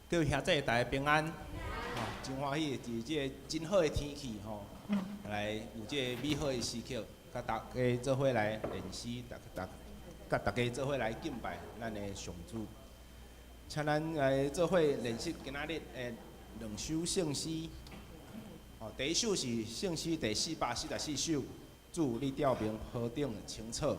各位兄弟，大家平安。真欢喜，伫即个真好的天气来有即个美好的时刻，甲大家做伙来练诗，甲大家做伙来敬拜咱的上主。请咱来做伙练习今仔日的两首圣诗。第一首是圣诗第444首，祝你调明河顶清澈。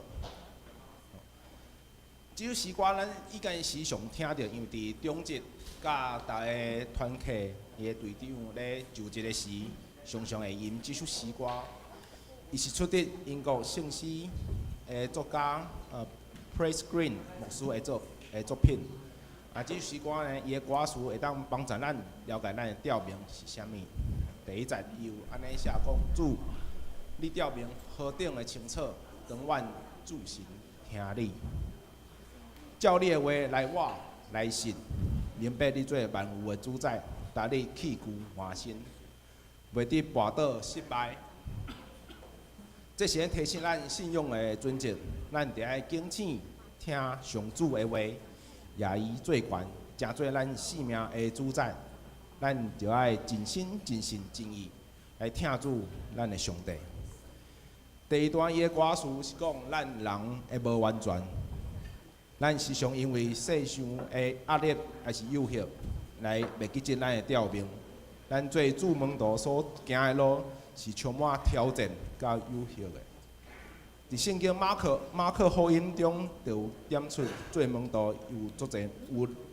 这首诗歌咱已经时常听到，因为伫中节甲逐个团契伊的队长咧就职的时，常常会吟这首诗歌。伊是出自英国圣诗的作家Praise Green 牧师的作品。这首诗歌呢，伊的歌词会当帮助咱了解咱的调明是啥物。第一节伊有安尼写讲：主，你调明河顶的清澈，当阮自心听你。照你的话来我来信，明白你做万有的主宰，答你气躯换新，袂得跋倒失败。这是提醒咱信仰的准则，咱得爱敬请听上主的话，也以做权，成做咱性命的主宰。咱就爱尽心、尽心、尽意来听主咱的上帝。第一段伊的歌词是讲咱人会无完全。咱时常因为世上的压力还是诱惑，来袂记进咱的调明。咱做主门徒所行的路是充满挑战甲诱惑的。伫圣经马可福音中，就有点出做门徒有足侪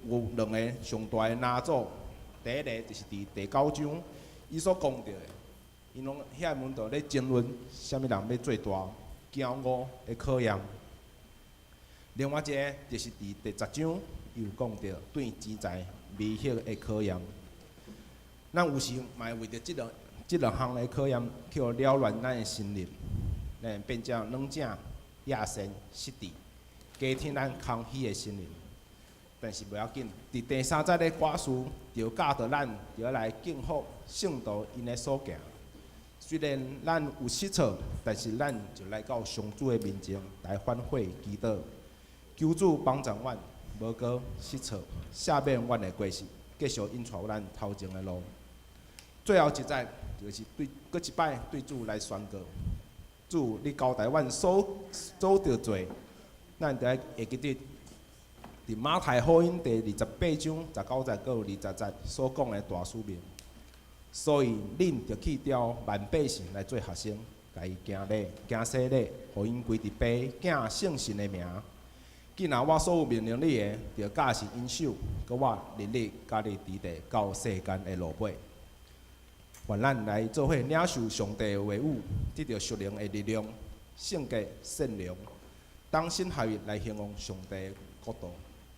有两个上大的拿祖。第一个就是伫第9章，伊所讲到的，因拢遐门徒咧争论，啥物人要做大、骄傲的考验。另外一个就是伫第10章，伊有讲到对钱财迷惑的考验。咱有时嘛会为着即两项的考验，去扰乱咱的心灵，咱变成软正、野心、失智，加添咱空虚的心灵。但是袂要紧，伫第3节的歌词，就教导咱就要来敬服圣徒因的所行。虽然咱有失错，但是咱就来到上主的面前来反悔祈祷。求主帮助阮，无过失错，赦免阮的过失，继续引带咱头前的路。最后一节就是搁一摆对主来宣告：主，你交代阮所做着做，咱就会记得伫马太福音第28章19节到20节所讲的大使命。所以，恁着去调万百姓来做学生，甲伊行礼、行洗礼，互因归伫爸、囝、圣神的名。既然我所有命令你的，就教是因手，搁我日日甲你伫地到世间的路尾。愿咱来做伙领受上帝的话语，得到属灵的力量、圣洁、善良，当心合一来形容上帝的国度。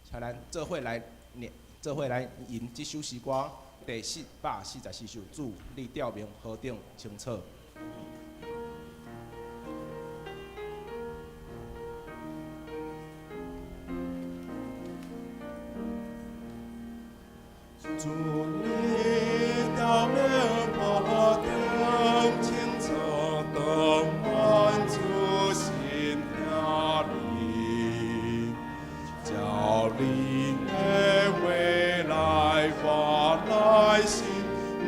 请咱做伙来念，做伙来吟这首诗歌第444首，主，你调明河顶清澈。主，你调明河顶清澈，当阮自心听你，照你的话来我来信，明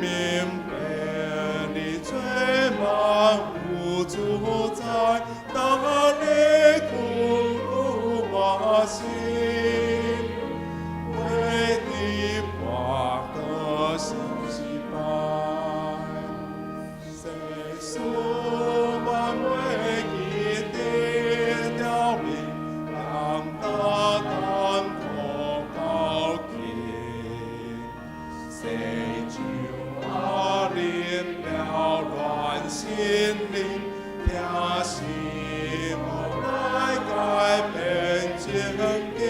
白你最万有主宰，当你苦苦我心。心灵听是无来改变情。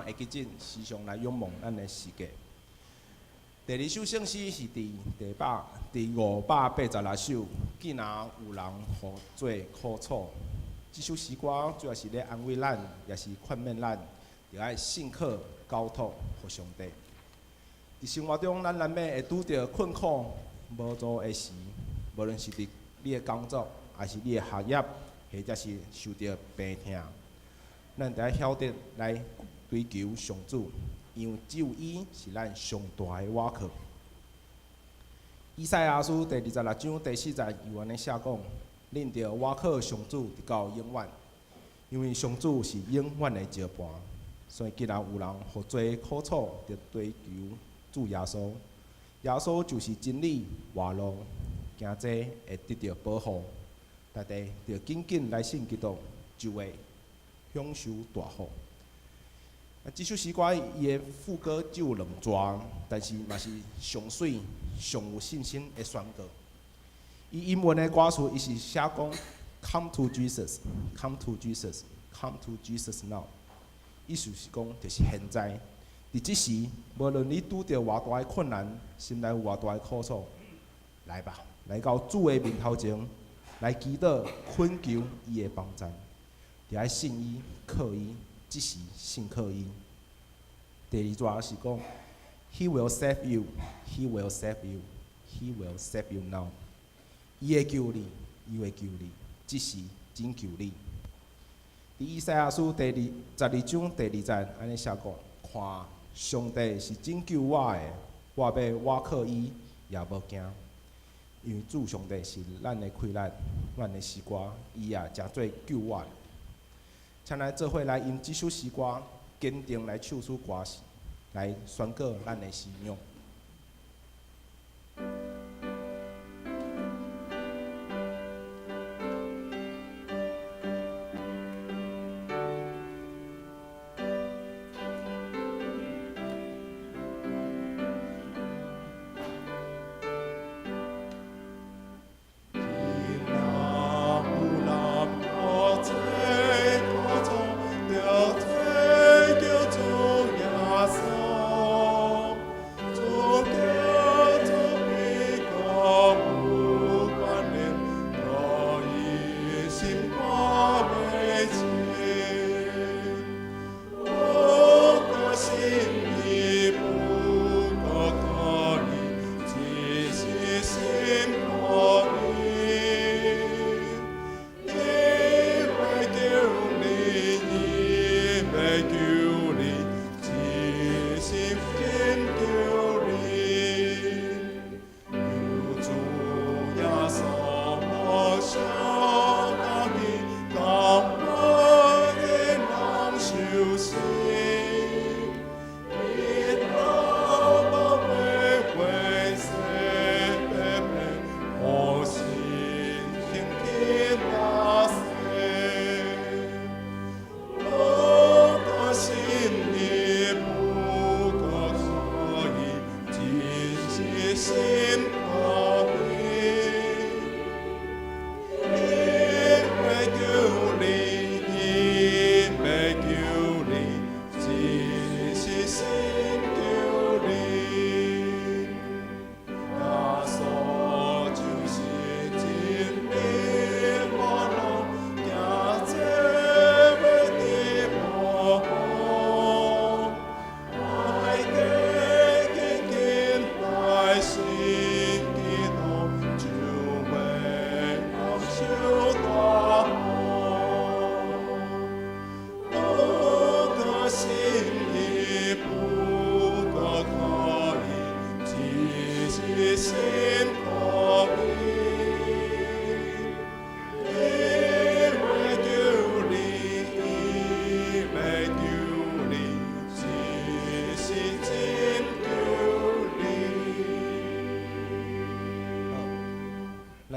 会记进时常来仰望咱的世界。第二首圣诗是第586首，竟然有人互做苦楚。这首诗歌主要是咧安慰咱，也是劝勉咱，着爱信靠交托互上帝。伫生活中，咱难免会拄着困苦、无助的时，无论是伫你的工作，还是你的学业，或者是受着病痛，咱着爱晓得来追求上主，因为只有伊是咱上大的倚靠。以赛亚书第26章第4节有安尼写讲：恁着倚靠上主直到永远，因为上主是永远的石盘。所以，既然有人互做苦楚，着追求主耶稣。耶稣就是真理、活路，行这会得到保护。大家着紧紧来信基督，就会享受大福。这首诗歌伊的副歌只有2段，但是嘛是上水、上有信心的宣告。伊英文的歌词伊是写讲 ：Come to Jesus, come to Jesus, come to Jesus now。意思是讲，就是现在，伫即时，无论你拄着偌大的困难，心内有偌大的苦楚，来吧，来到主的面头前，来祈祷、恳求伊的帮助，就爱信伊、靠伊。即时信靠伊。第2段是讲 ，He will save you, He will save you, He will save you now。伊会救你，伊会救你，即时拯救你。伫以赛亚书第12章第2节安尼写讲：看，上帝是拯救我的，我要倚靠伊，也无惊，因为主上帝是咱的快乐，咱的诗歌，伊也诚做救我的。请来做伙来用这首诗歌，坚定来唱出歌词，来宣告咱的信仰。主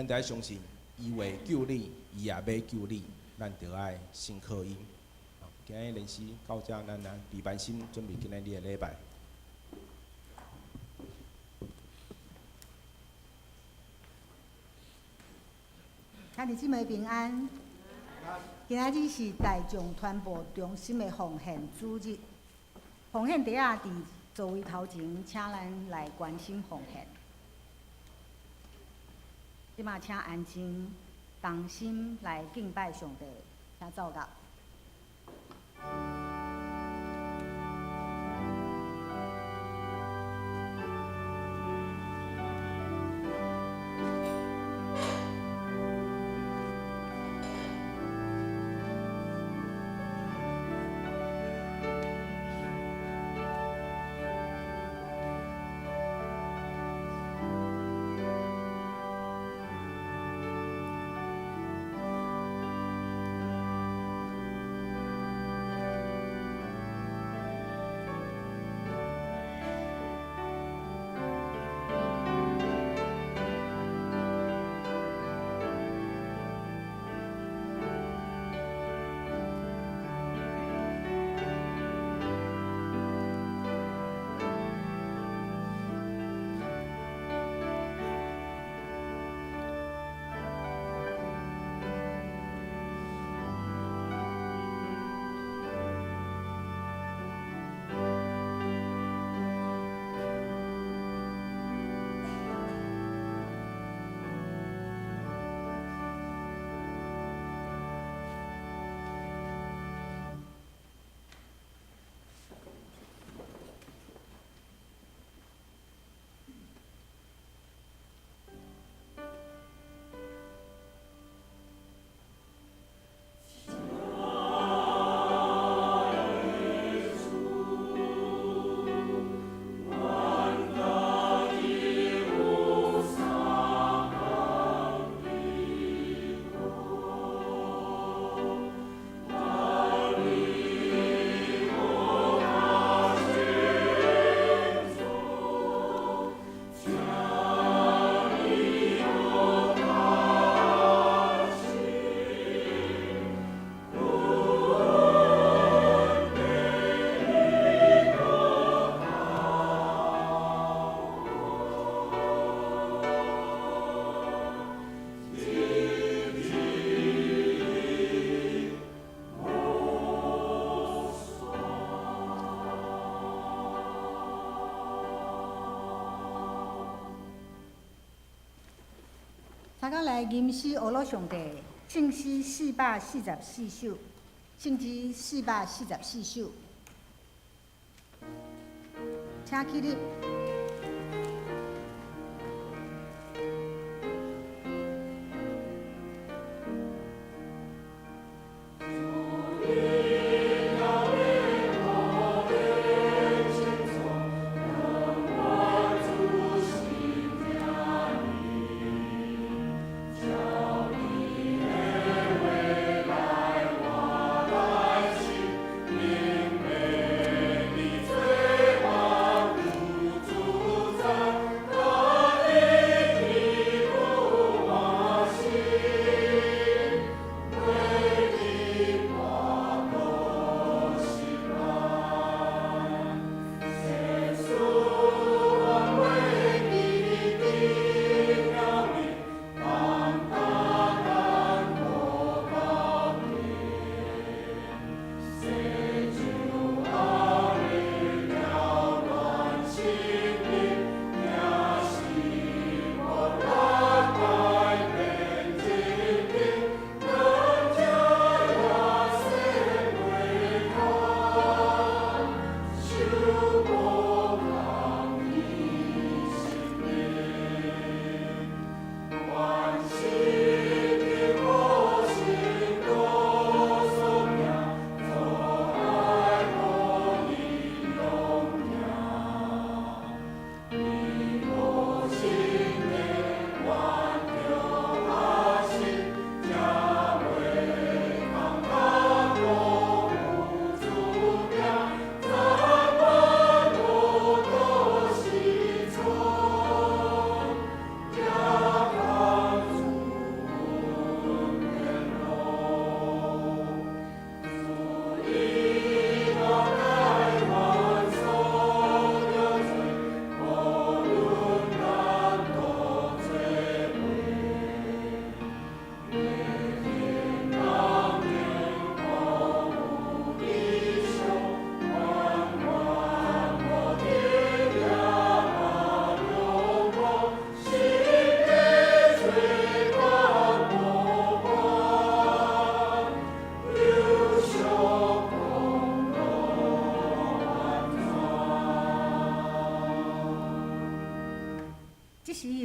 得爱相信，伊会救你，伊也要救你，咱着爱信靠伊。今日练习到这，咱备班心准备今日的礼拜。兄弟姊妹平安。今仔日是大众传播中心的奉献主日，奉献地仔伫座位头前，请咱来关心奉献。即马请安静，同心来敬拜上帝，请奏乐。大家来吟诗学乐上帝，圣诗444首，圣诗444首，请起立。主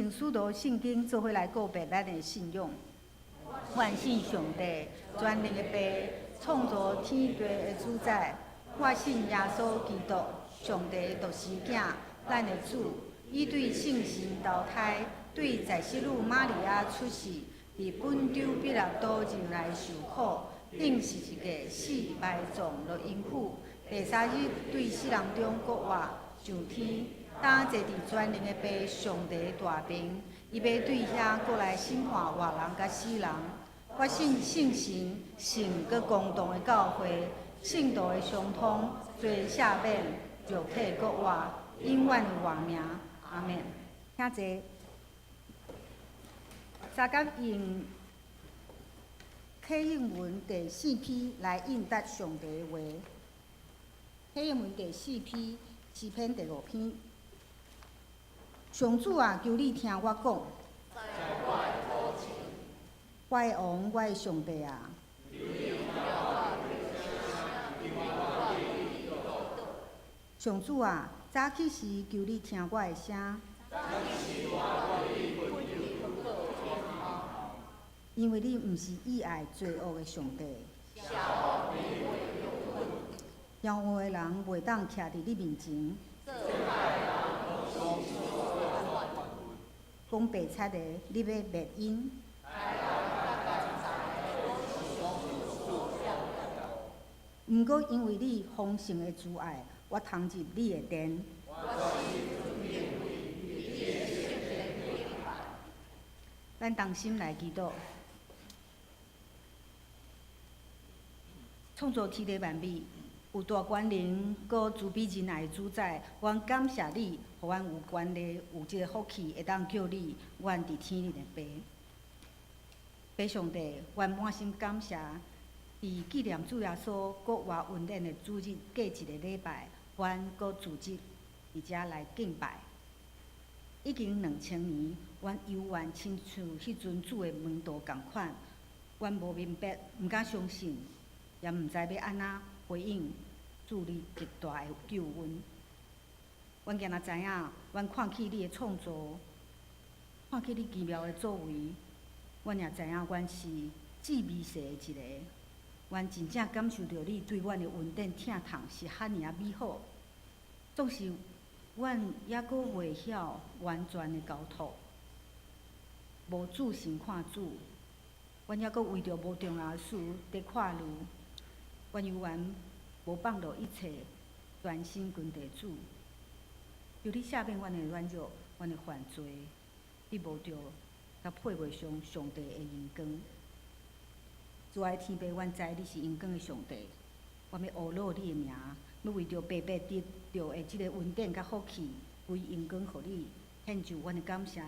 信许多圣经做伙来告白咱的信仰。我信上帝，全能的爸，创造天地的主宰。我信耶稣基督，上帝独生囝，咱的主。伊对圣神投胎，对在世女玛利亚出世，伫本州彼拉多前来受苦，顶是一个死埋葬落阴府。第三日对死人中国活上天，当坐伫全能的爸上帝大边，伊要对遐过来审判活人甲死人。我信圣神，信佮公道的教会，圣道的相通，罪赦免，肉体国活，永远的活命。阿免。请坐。三甲用启应文第4篇来应答上帝的话。启应文第4篇诗篇第5篇。上主啊，求你听我讲。我的王，我的上帝啊！上主啊，早起时求你听我的声，因为你毋是喜爱罪恶的上帝。骄傲的人袂当徛伫你面前，讲白贼的，你要灭因。毋过因为你丰盛的慈爱，我通入你的殿。咱同心来祈祷，创造天地万物，有大权能，搁慈悲仁爱的主宰，阮感谢你，互阮有权利，有即个福气，会当叫你，阮伫天里的爸。爸上帝，阮满心感谢。伫纪念主耶稣国活恩典的主日，过一个礼拜，阮搁组织伫遮来敬拜。已经2000年，阮犹原亲像迄阵主的门徒共款，阮无明白，毋敢相信，也毋知要安怎回应主你极大的救恩。阮今仔知影，阮看起你的创造，看起你奇妙的作为，阮也知影，阮是至微细的一个。阮真正感受到你对阮的恩典疼痛是遐尔啊美好，总是阮还阁袂晓完全的交托，无主先看主，阮还阁为着无重要的事伫看路，阮犹原无放落一切，全心跟地主。求你赦免阮的软弱，阮的犯罪，你无着甲配袂上上帝的荣光。主爱天父，阮知你是荣光的上帝，阮要学乐你的名，要为着白白得到的即个恩典甲福气，归荣光互你，献上阮的感谢。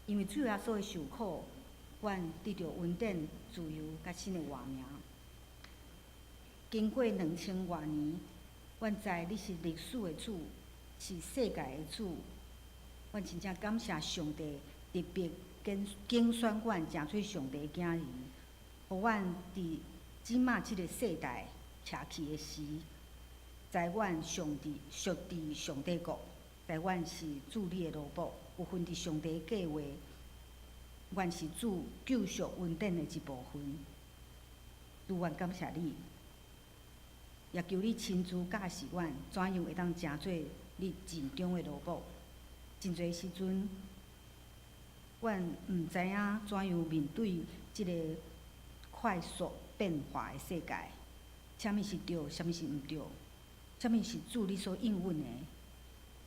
因为主耶稣的受苦，阮得到恩典、自由甲新的活命。经过2000多年，阮知你是历史的主，是世界的主。阮真正感谢上帝特别拣选阮，成做上帝的囝儿。互阮伫即马即个世代徛去的时，在阮属伫上帝国，在阮是主你的奴仆，有份伫上帝的计划，阮是主救赎恩典的一部分。主，阮感谢你，也求你亲自教示阮，怎样会当成做你尽忠的奴仆。真侪时阵，阮毋知影怎样面对即个快速变化的世界，啥物是对，啥物是毋对，啥物是主你所应允的，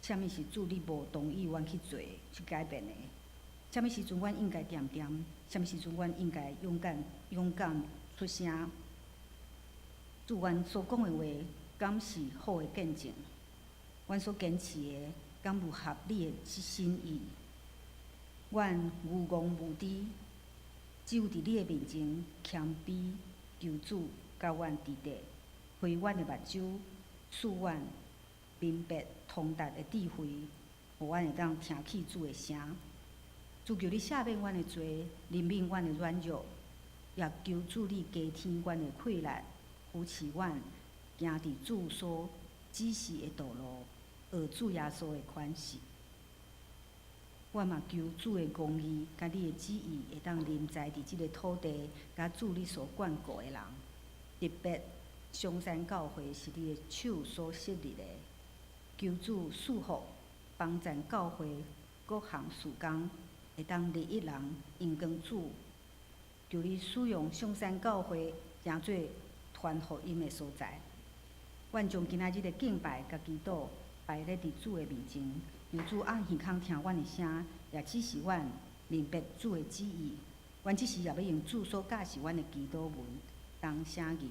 啥物是主你无同意阮去做、去改变的，啥物时阵阮应该点点，啥物时阵阮应该勇敢出声。主，阮所讲的话，敢是好的见证？阮所坚持的，敢有合理的心意？阮无言无知。只有伫你的面前谦卑求主，甲阮伫地，开阮的目睭，赐阮明白通达的智慧，互阮会当听起主的声。主，求你赦免阮的罪，怜悯阮的软弱，也求主你加添阮的气力，扶持阮行伫主所指示的道路，学主耶稣的款式。我嘛求主的公义，甲你的旨意会当临在伫即个土地，甲主你所眷顾的人。特别香山教会是你的手所设立的，求主赐福，帮助教会各项事工会当利益人，因光主。求你使用香山教会，成做传福音的所在。愿将今仔日的敬拜甲祈祷摆咧伫主的面前，让主按耳孔听阮的声，也指示阮明白主的旨意。阮即时也要用主所教示阮的祈祷文当声吟。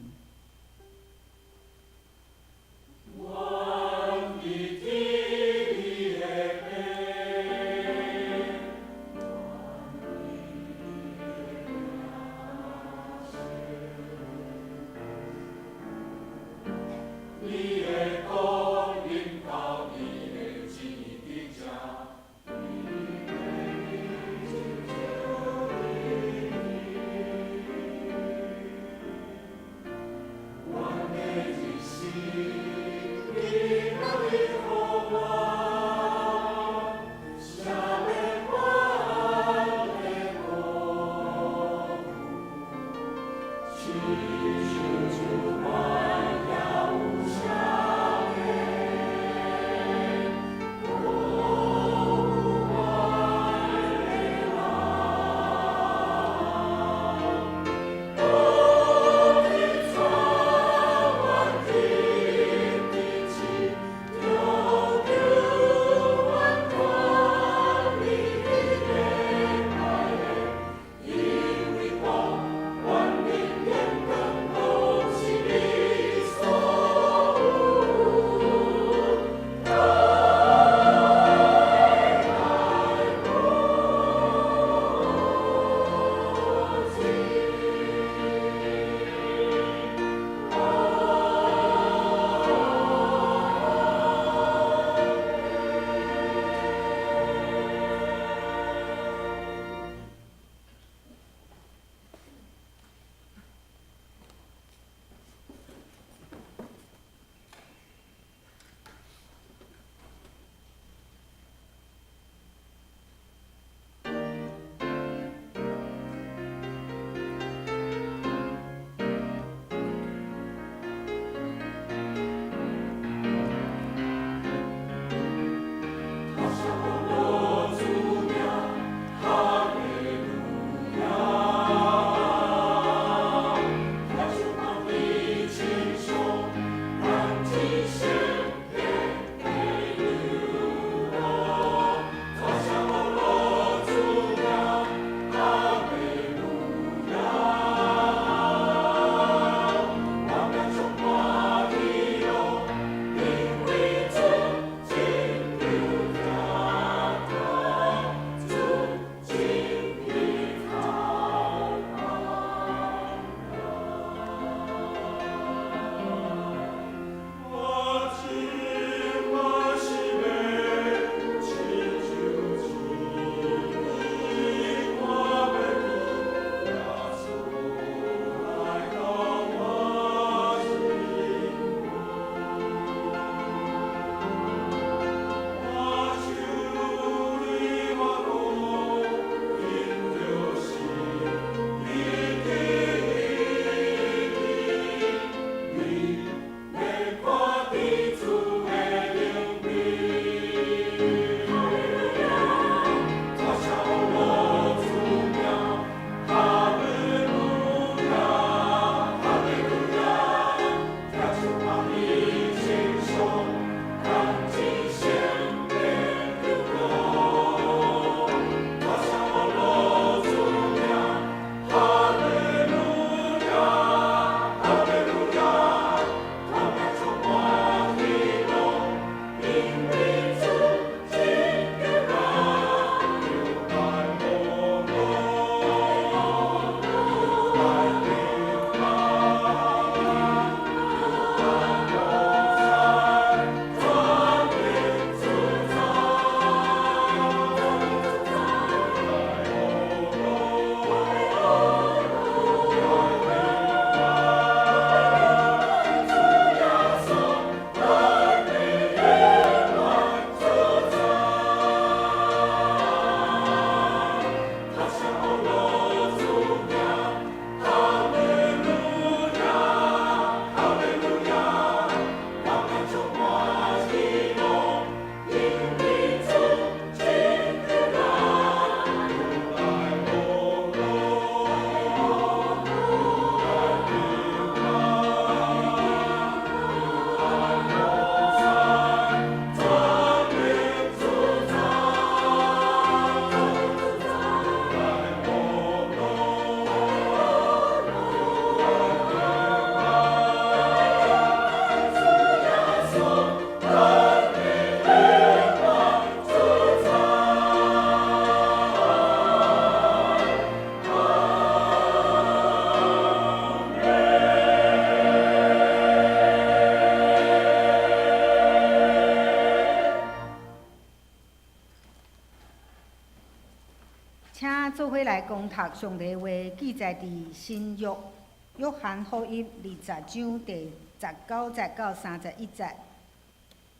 因为光明眼光。来攻读上帝话，记载伫新约约翰福音20章第19节到31节。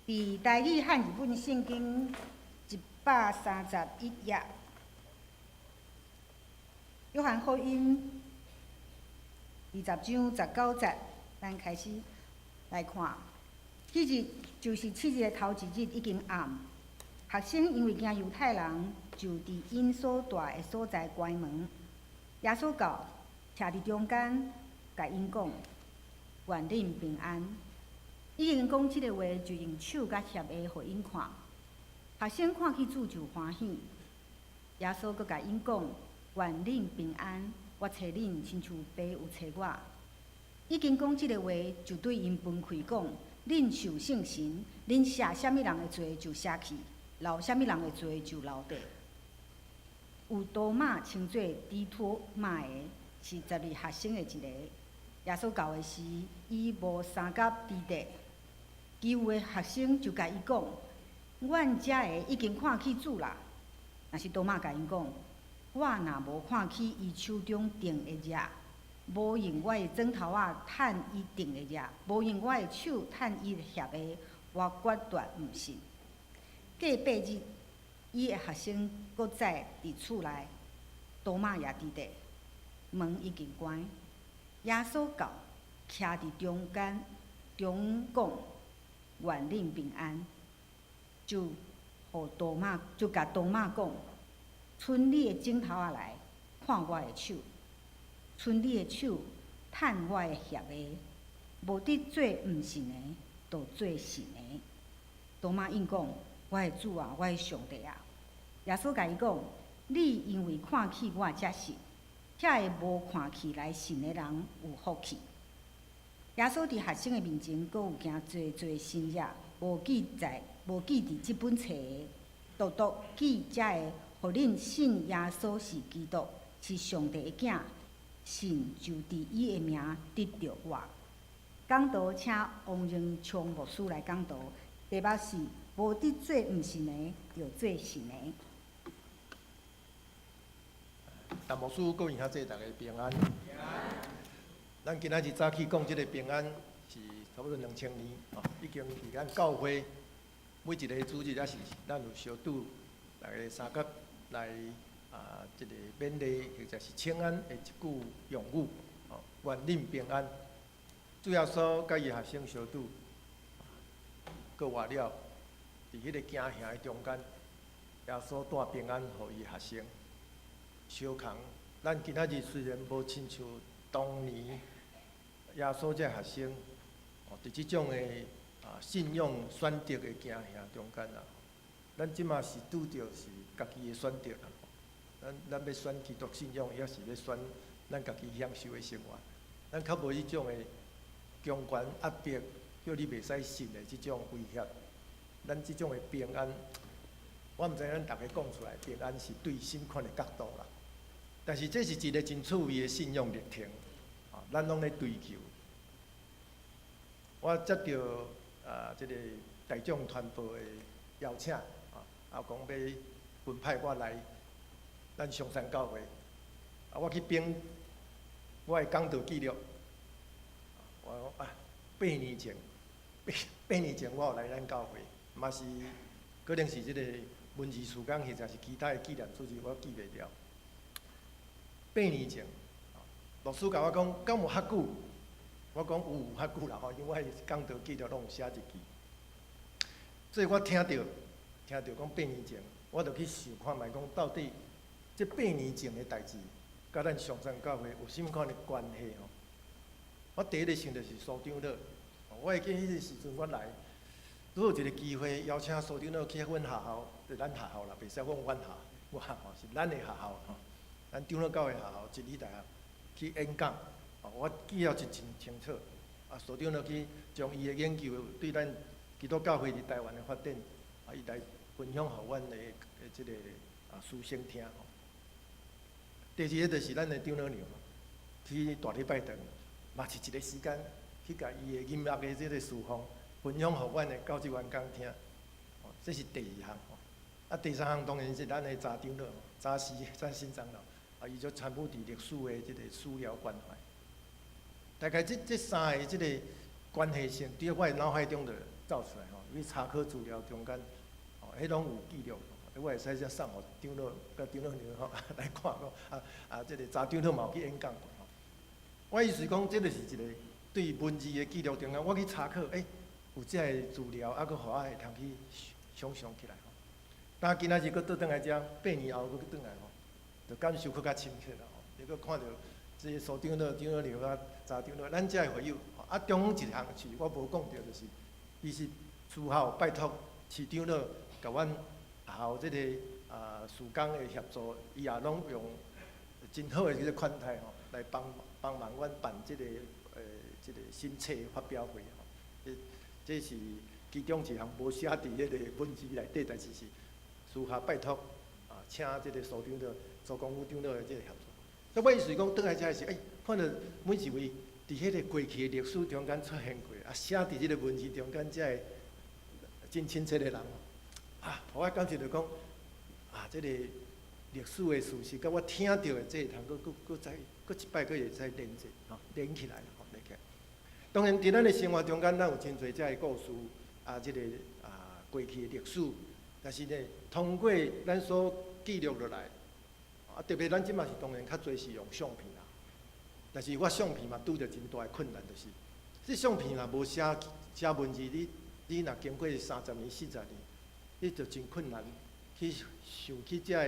伫台语汉语本圣经131页，约翰福音20章19节，咱开始来看。迄日就是7日的头一日，已经暗。学生因为惊犹太人，就伫因所住的所在关门。耶稣到，徛伫中间，甲因讲：“愿恁平安。”已经讲即个话，就用手甲协下互因看。学生看起主就欢喜。耶稣阁甲因讲：“愿恁平安，我找恁，亲像爸有找我。”已经讲即个话，就对因分开讲：“恁受圣神，恁写啥物人的罪就写去，留啥物人的罪就留地。”有多马称作低托马的，是12学生的一个。耶稣到的时，伊无三甲伫地。其余的学生就甲伊讲：“阮遮个已经看起主啦。”若是多马甲因讲：“我若无看起伊手中钉的刃，无用我的指头仔探伊钉的刃，无用我的手探伊的血下，我决绝毋信。”过8日，伊的学生搁再伫厝内，多马也伫地，门已经关。耶稣到，徛伫中间，中讲：“愿恁平安。”就甲多马讲：“伸你的指头仔来，看我的手；伸你的手，探我的血下。无得做毋信的，就做信的。”多马应讲：“我的主啊，我的上帝啊！”耶稣甲伊讲：“你因为看起我才信，遐个无看起来信的人有福气。”耶稣伫学生的面前，阁有行侪新约，无记伫即本册的，独独记遮个，互恁信耶稣是基督，是上帝的囝，信就伫伊的名得着我。讲道请王仁昌牧师来讲道，题目是无得做毋信的，就做信的。陈牧师各位兄弟，大家平安。咱今仔日早起讲即个平安是差不多2000年，已经伫咱教会每一个主日也是咱有小组来三角来即个勉励或者是请安的一句用语，愿恁平安。主要所甲伊学生小组，过活了，伫迄个惊吓的中间，耶稣带平安互伊学生。相同，咱今仔日虽然无亲像当年耶稣这学生，伫即种的信仰选择的惊吓中间啦，咱即马是拄着是家己的选择啦。咱要选基督信仰，也是要选咱家己享受的生活。咱较无迄种的强权压迫，叫你袂使信的即种威胁。咱即种的平安，我毋知咱大家讲出来，平安是对审判的角度啦。但是这是一个真趣味的信仰历程，咱拢咧追求。我接到即个大众传播的邀请，也讲要分派我来咱上山教会，我去编我的讲道记录。我讲8年前，8年前我有来咱教会，嘛是可能是即个文字时间，或者是其他的纪念主日，我记袂了。8年前，牧师甲我讲，敢有遐久？我讲有遐久啦，因为我讲道记录拢有写一记。所以我听到讲8年前，我就去想看觅讲到底这8年前的代志，甲咱上山教会有甚物款的关系吼？我第一个想就是苏长老，我会记迄个时阵我来，拄有一个机会邀请苏长老去阮学校，就咱学校啦，袂使讲阮学校，我学校是咱的学校吼。咱长老教会学校一理大学去演讲，我记了真清楚。所长就去将伊的研究对咱基督教会伫台湾的发展，伊来分享互阮的即个师生听。第二个就是咱的长老娘去大礼拜堂，嘛是一个时间去甲伊的音乐的即个事奉分享互阮的教职员工听。这是第二项。第三项当然是咱的查长老、查新长老。伊就参与伫历史的即个史料关怀。大概这三个即个关系性，伫我的脑海中就走出来吼。因为查考资料中间，迄拢有记录，我会使只送互长老甲长老娘吼来看讲，即个查长老嘛有去演讲过吼。我意思讲，这就是一个对文字的记录中间，我去查考，有这个资料，佫互我会通去想象起来吼。但今仔日佫倒转来遮，8年后佫倒转来吼，就感受佫较深刻啦吼。你佫看到这些所长老、长老娘啊、查长老，咱遮的会友，中一项是我无讲到，就是，伊是事后拜托市长老甲阮校这个事工的协助，伊也拢用真好的这个款待吼，来帮忙阮办这个这个新册发表会吼。这是其中一项无写伫迄个文字内底，但是是私下拜托请这个所长老、周公武长老的这个协助。所以我意思讲，倒来遮是看到每一位伫迄个过去的历史中间出现过，写伫即个文字中间，遮个真亲切的人互我感受到讲这个历史的事实，甲我听到的这通佫再佫一摆佫会再连接连起来连起来。当然，伫咱的生活中间，咱有真侪遮个故事即个过去的历史，但是呢，通过咱所记录落来，特别咱即马是当然较侪是用相片啦。但是我相片嘛拄着真大的困难，就是这相片若无写文字，你若经过30年、40年，你就真困难去想起遮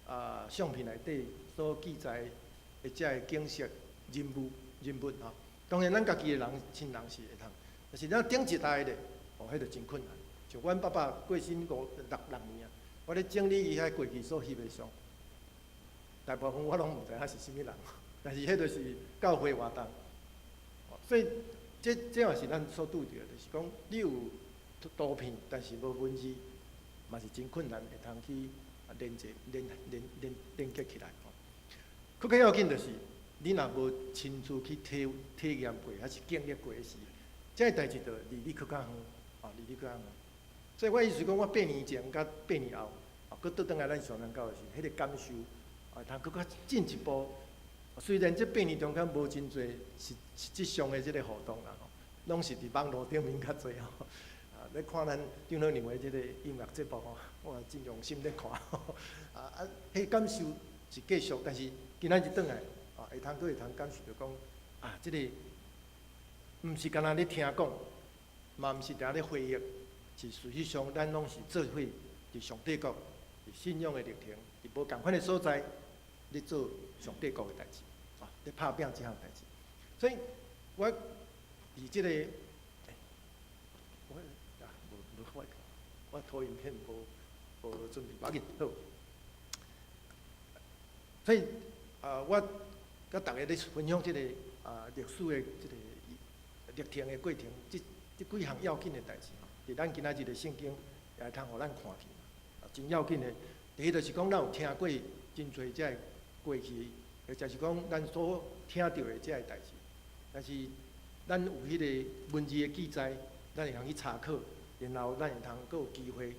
个相片内底所记载的遮个景色、人物吼。当然，咱家己的人亲人是会通，但是咱顶一代的，迄就真困难。像阮爸爸过身6年啊，我咧整理伊遐过去所翕的相，大部分我拢毋知影是啥物人，但是迄就是教会活动。所以这也是咱所拄着，就是讲你有图片，但是无文字，嘛是真困难会通去连接起来。佫较要紧就是。你若无亲自去体验过，还是经历过的事，这代志就离你佫较远，离你佫较远。所以我意思讲，我8年前甲8年后，佫倒转来咱上山教的是，迄个感受，通佫较进一步。虽然这8年中间无真侪实质上的这个互动啦，拢是伫网络顶面较侪吼。咧看咱长老娘的这个音乐节目吼，我真用心咧看迄感受是继续，但是今仔日转来。会通感受到讲这个毋是干那咧听讲，嘛毋是定咧回忆，是事实上咱拢是做伙伫上帝国，伫信仰的历程，伫无共款的所在，咧做上帝国的代志，咧拍拼这项代志。所以我伫即个，我投影片无准备，要紧好。所以我。甲大家咧分享即个历史的即个历程的过程，即几项要紧的代志伫咱今仔日的圣经也会通互咱看见，真要紧的。第一就是讲，咱有听过真侪遮个过去，或者是讲咱所听到的遮个代志，但是咱有迄个文字的记载，咱会通去查考，然后咱会通佫有机会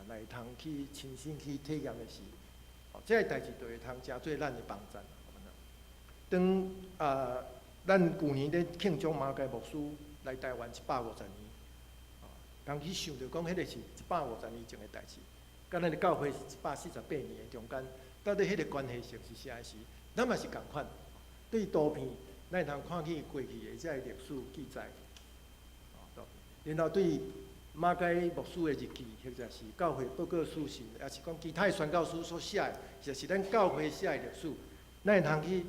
来通去亲身去体验的事，遮个代志就会通诚做咱的帮助。当咱旧年咧庆祝马偕牧师来台湾150年，当去想着讲，迄个是150年前的代志，甲咱的教会是148年的中间，到底迄个关系性是啥时？咱嘛是共款，对图片，咱会通看去过去的遮个历史记载，然后对马偕牧师的日记，或者是教会报告书信，也是讲其他的宣教书所写的，就是咱教会写的历史，咱会通去。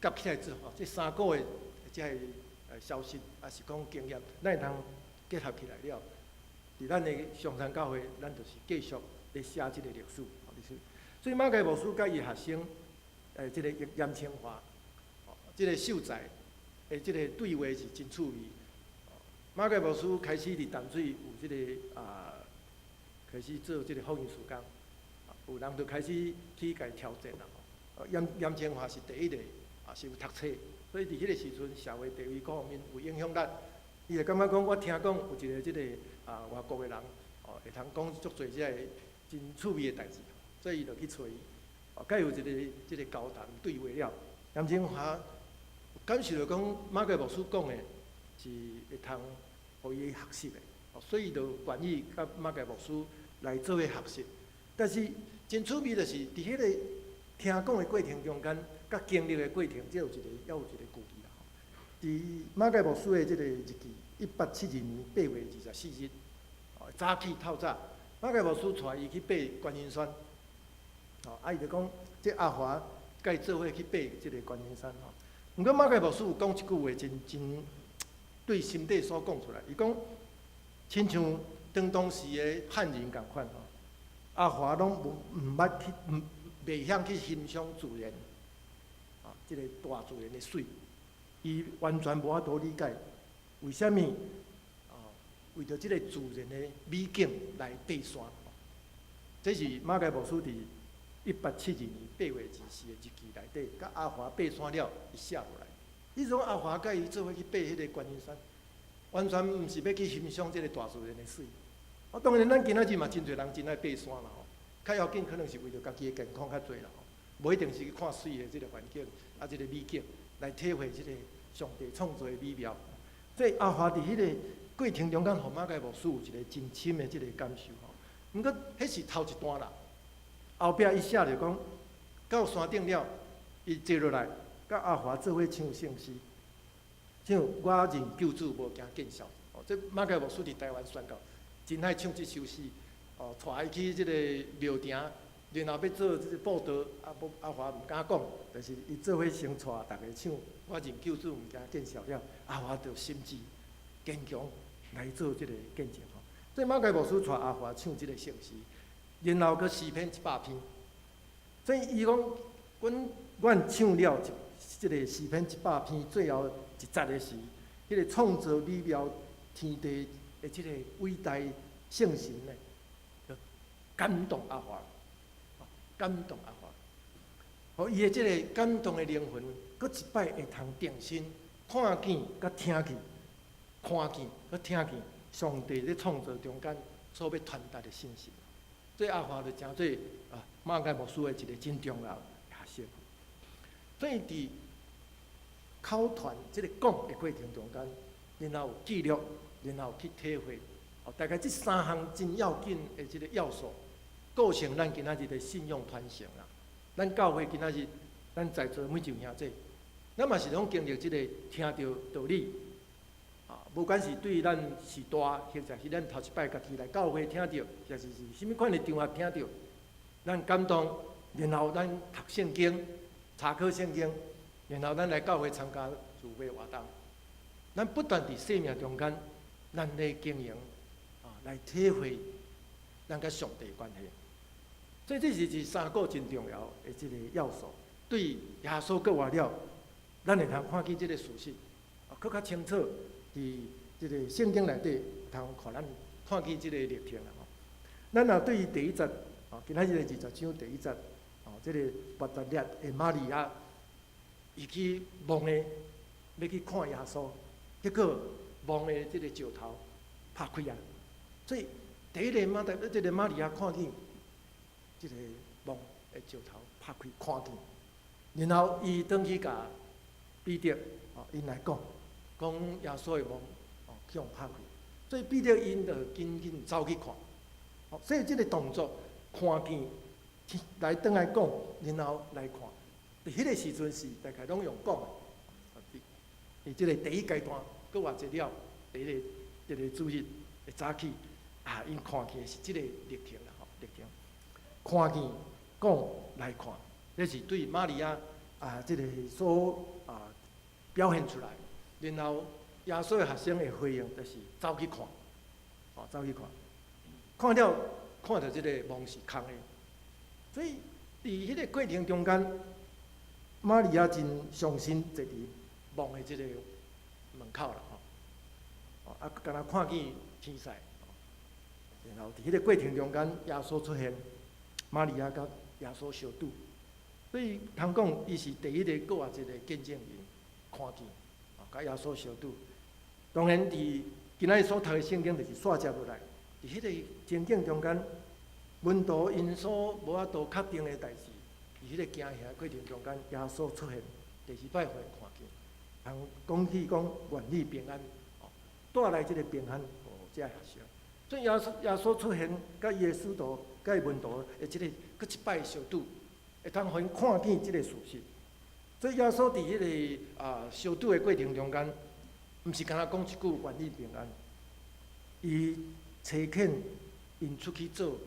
夹起来之后，这3个月即个消息，也是讲经验，咱会通结合起来了。伫咱的上山教会，咱就是继续咧写即个历史，所以马偕牧师甲伊学生，即个严清华，即个秀才，即个对话是真趣味。马偕牧师开始伫淡水有即个开始做即个福音事工，有人就开始去甲伊挑战啦。严清华是第一个。是有读册，所以伫迄个时阵，社会地位各方面有影响咱。伊就感觉讲，我听讲有一个即个外国的人，会通讲足侪即个真趣味的代志，所以伊就去找伊。甲有即个交谈对话了。杨清华感受到讲马介牧师讲的是会通互伊学习的，所以就愿意甲马介牧师来做伙学习。但是真趣味就是伫迄个听讲的过程中间，甲经历的过程，才有一个故事啦。伫马介牧师的即个日记，1872年8月24日，早起透早，马介牧师带伊去爬观音山，伊就讲，即阿华甲伊做伙去爬即个观音山吼。毋过马介牧师有讲一句话，真对心底所讲出来。伊讲，亲像当时的汉人共款吼，阿华拢毋捌去，袂晓去欣赏自然，即个大自然的水，伊完全无法度理解为虾米为着即个自然的美景来爬山。这是马介牧师伫1872年8月24的日记内底，甲阿华爬山了，伊写落来。伊种阿华甲伊做伙去爬迄个观音山，完全毋是要去欣赏即个大自然的水。当然，咱今仔日嘛真侪人真爱爬山啦吼，较要紧可能是为着家己的健康较侪啦吼，无一定是去看水的即个环境，即个美景来体会即个上帝创造的美妙。所以阿华伫迄个过程中间，互马介牧师有一个真深的即个感受吼。毋过，迄是头一段啦。后壁伊写着讲，到山顶了，伊坐落来，甲阿华做伙唱圣诗，唱我认救主无惊见笑。这马介牧师伫台湾宣告，真爱唱即首诗。带伊去即个庙埕，然后要做即个报道，阿华毋敢讲，但是伊做伙先带大家唱我认救主毋惊见笑了，阿华就心志坚强来做即个见证吼。所以马介牧师带阿华唱即个圣诗。然后佮诗篇100篇，所以伊讲，阮唱了即个诗篇100篇，最后一节的时，迄个创造美妙天地的即个伟大圣神呢，就感动阿华，感动阿华，互伊的即个感动的灵魂，佮一摆会通定心，看见佮听见，看见佮听见上帝咧创造中间所要传达的信息。所以阿华就诚做马介牧师的一个真重要学习。所以伫口传即个讲的过程中间，然后有记录，然后去体会，大概这3项真要紧的即个要素，构成咱今仔日的信用传承啦。咱教会今仔日，咱在座每一位兄弟，咱嘛是拢经历即个听到道理。无管是对咱是大，或者是咱头一摆家己来教会听到，或者是甚物款的场合听到，咱感动，然后咱读圣经、查考圣经，然后咱来教会参加聚会活动，咱不断伫生命中间，咱来经营，来体会咱甲上帝的关系。所以这是3个真重要的即个要素，对耶稣过活了，咱会通看见即个事实，更较清楚。伫即个圣经内底，通互咱看见即个历程啦吼。咱若对于第1节，今仔日的20章第1节，即个伯特列的玛利亚，伊去梦的要去看耶稣，结果梦的即个石头拍开啊。所以第一个即个玛利亚看见即个梦的石头拍开看见，然后伊转去甲彼得因来讲。讲耶稣的梦，去互拍开，所以彼得因就紧紧走去看，所以这个动作看见来转来讲，然后来看，伫迄个时阵是大概拢用讲的，伊这个第1阶段，搁偌济了，第一个主日会早起，因看见是这个历程啦，历程，看见讲来看，这是对玛利亚这个所表现出来。然后耶稣的学生的回应就是走去看，走去看，看到即个梦是空的，所以伫迄个过程中间，玛利亚真伤心坐伫梦的即个门口啦，敢若看见天使，然后伫迄个过程中间，耶稣出现，玛利亚甲耶稣相拄，所以通讲伊是第一个搁偌一个见证人，看见。甲耶稣相拄，当然伫今仔日所读的圣经就是煞接落来，伫迄个情景中间，门徒因所无法度确定的代志，伫迄个行行过程中间，耶稣出现，第二摆互因看见，通讲起讲愿你平安，带来即个平安，遮学生。所以耶稣出现，甲伊的使徒，甲伊门徒的即个搁一摆相拄，会通互因看见即个事实。所以耶稣伫迄个相拄的过程中间，毋是干那讲一句愿你平安，伊找遣因出去做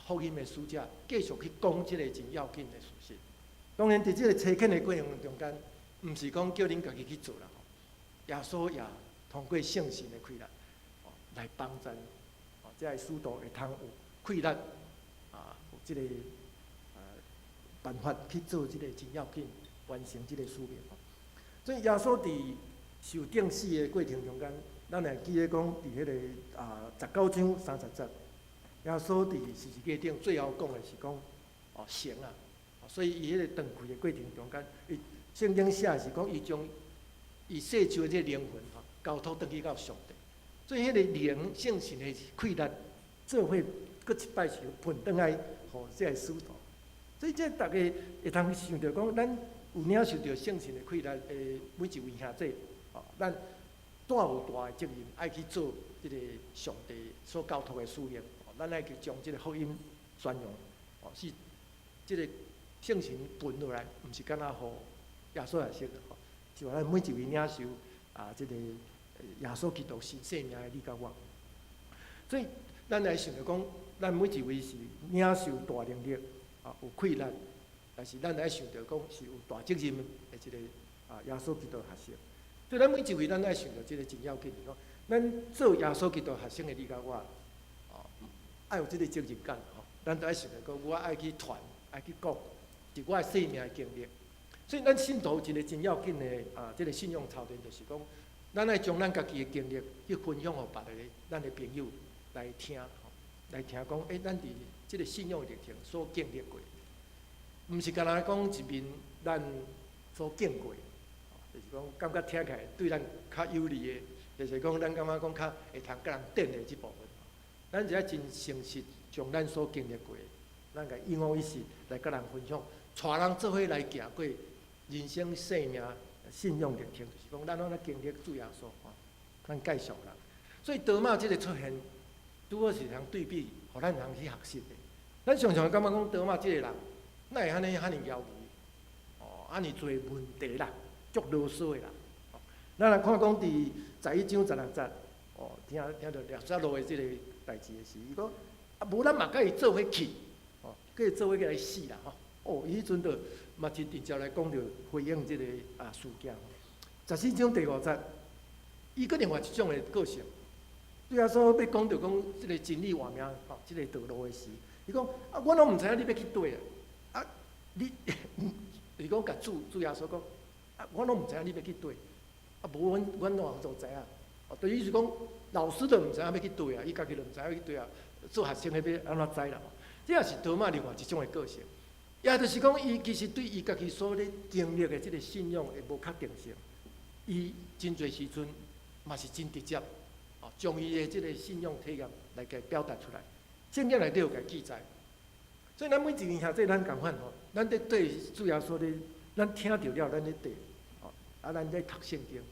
福音的使者，继续去讲即个真要紧的事实。当然，伫即个找遣的过程中间，毋是讲叫恁家己去做啦。耶稣也通过圣神的开力，来帮助，这个使徒会通有开力，有即个办法去做即个真要紧，完成即个使命。所以耶稣伫受钉死的过程中间，咱会记得讲，伫迄个19章30节，耶稣伫十字架顶最后讲的是讲成啊。所以伊迄个断气的过程中间，圣经写的是讲伊将伊世上的这灵魂交托转去到上帝。所以迄个灵圣神的开力，做伙搁一摆是喷转来，互这个使徒。所以这大家会通想到讲，咱有领受到圣神的开力的每一位兄弟，咱带有大的责任，爱去做这个上帝所交托的使命。咱爱去将这个福音宣扬，是这个圣神分落来，毋是干那互耶稣来识的，是话咱每一位领受这个耶稣基督新生命的你甲我。所以咱来想着讲，咱每一位是领受大能力，有开力，但是咱来想着讲是有大责任的这个耶稣基督学生。所以咱每一位咱爱想着这个真要紧，讲咱做耶稣基督学生的你甲我，爱有这个责任感，咱都爱想着讲，我爱去传，爱去讲，是我的生命的经历。所以咱信徒一个真要紧的这个信仰操练，就是讲，咱爱将咱家己的经历去分享互别个咱的朋友来听，来听讲，咱伫这个信仰历程所经历过，毋是干那讲一面咱所见过，就是讲感觉听起来对咱较有利的，就是讲咱感觉讲较会通甲人顶的这部分。咱只要真诚实，将咱所经历过的，咱甲一五一十来甲人分享，带人做伙来行过人生生命信仰历程，就是讲咱安怎经历主耶稣，咱介绍人。所以多马这个出现，拄好是通对比，互咱人去学习的。咱常常感觉讲多马这个人，哪会安尼遐尼妖异？安尼侪问题啦，足啰嗦的啦。咱来看讲伫11章16节，听到耶稣路的这个代志的时，伊讲无咱嘛甲伊做伙去，甲伊做伙来死啦，伊迄阵就嘛是直接来讲着回应这个事件。14章第5节，伊搁另外一种的个性。对耶稣要讲着讲这个真理话名，这个道路的时，伊讲我拢毋知影你要去倒啊，你就是讲甲主耶稣讲我拢毋知影你要去倒无阮哪就知影。对于是讲老师都毋知影要去倒伊家己都毋知影要去倒做学生的要安怎知啦？这也是多马另外一种的个性。也就是讲，伊其实对伊家己所咧经历的这个信仰会无确定性，伊真侪时阵嘛是真直接，将伊的这个信仰体验来给表达出来，圣经内底有给记载。所以咱每一年兄弟咱共款咱咧对主耶稣咧，咱听着了，咱咧对，咱咧读圣经，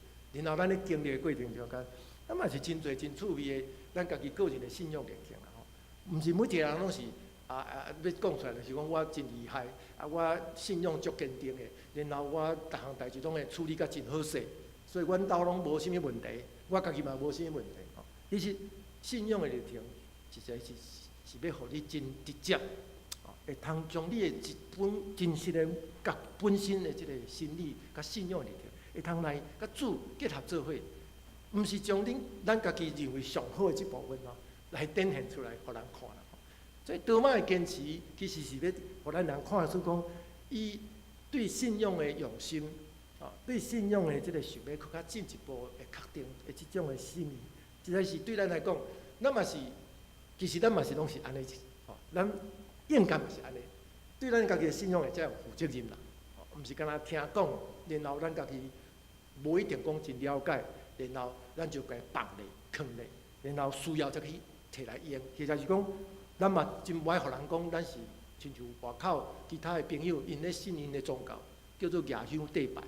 然后咱咧经历的过程中间，咱嘛是真侪真趣味的，咱家己个人的信仰历程啦，毋是每一个人拢是。要讲出来就是讲我真厉害，我信仰足坚定的，然后我逐项代志拢会处理甲真好势，所以阮兜拢无啥物问题，我家己嘛无啥物问题。其实信仰的历程，实在是要互你真直接，会通将你的一本真实的、甲本身的这个心理、甲信仰的历程，会通来甲主结合做伙，毋是将咱家己认为上好的这部分来展现出来，互人看。所以多马的坚持，其实是要互咱人看出讲，伊对信仰的用心，对信仰的这个想要更较进一步的确定的这种的心意，实在是对咱来讲，咱嘛是，其实咱嘛是拢是安尼，咱应该嘛是安尼，对咱家己的信仰会才有负责任啦，毋是干那听讲，然后咱家己无一定讲真了解，然后咱就该放咧、藏咧，然后需要才去摕来用，其实是讲。咱嘛真无爱互人讲，咱是亲像外口其他的朋友，因咧信因的宗教叫做亚香祭拜，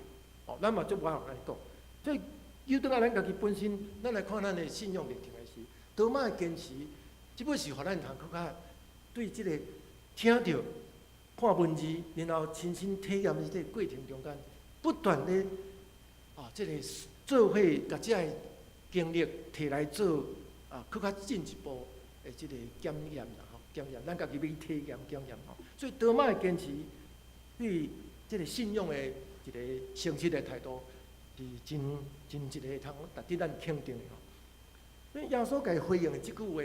咱嘛足我互咱讲。所以又倒来咱家己本身，咱来看咱的信仰历程的时，多么的坚持，即本是互咱通更较对即个听着看文字，然后亲身体验即个过程中间，不断咧即个做伙甲即个经历摕来做更较进一步的即个检验啦吼，检验咱家己要去体验检验吼。所以多么的坚持对即个信仰的一个诚实的态度，是真一个通值得咱肯定的吼。所以耶稣家回应的即句话，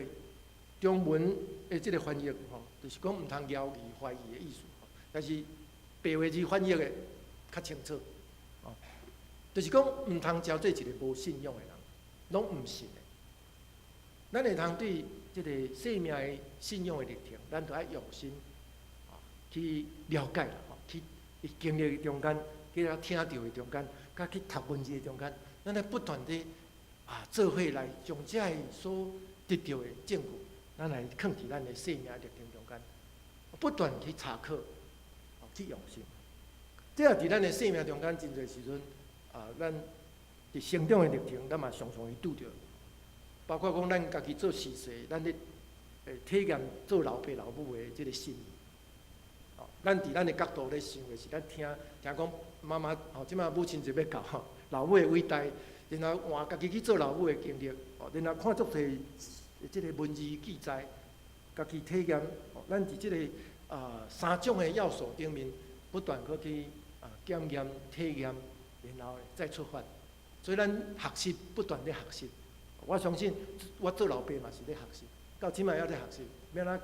中文的即个翻译吼，就是讲毋通妖疑怀疑的意思吼。但是白话字翻译的较清楚，就是讲毋通招做一个无信仰的人，拢毋信的。咱会通对即个生命的信仰的历程，咱着爱用心去了解啦，去经历中间，去听到的中间，甲去读文字的中间，咱来不断地做伙来将这所得到的证据，咱来放伫咱的生命历程中间，不断去查考，去用心。这也伫咱的生命中间真侪时阵，咱伫成长的历程，咱嘛常常会拄着。包括讲咱家己做事实，咱咧体验做老爸老母的即个心意。咱伫咱的角度咧想的是，咱听讲妈妈即马母亲节要到老母的伟大，然后换家己去做老母的经历，然后看足侪即个文字记载，家己体验，咱伫即个三种的要素顶面不断去检验、体验，然后再出发。所以咱学习不断咧学习。我相信我做老爸嘛是咧学习，到即摆还咧学习，要怎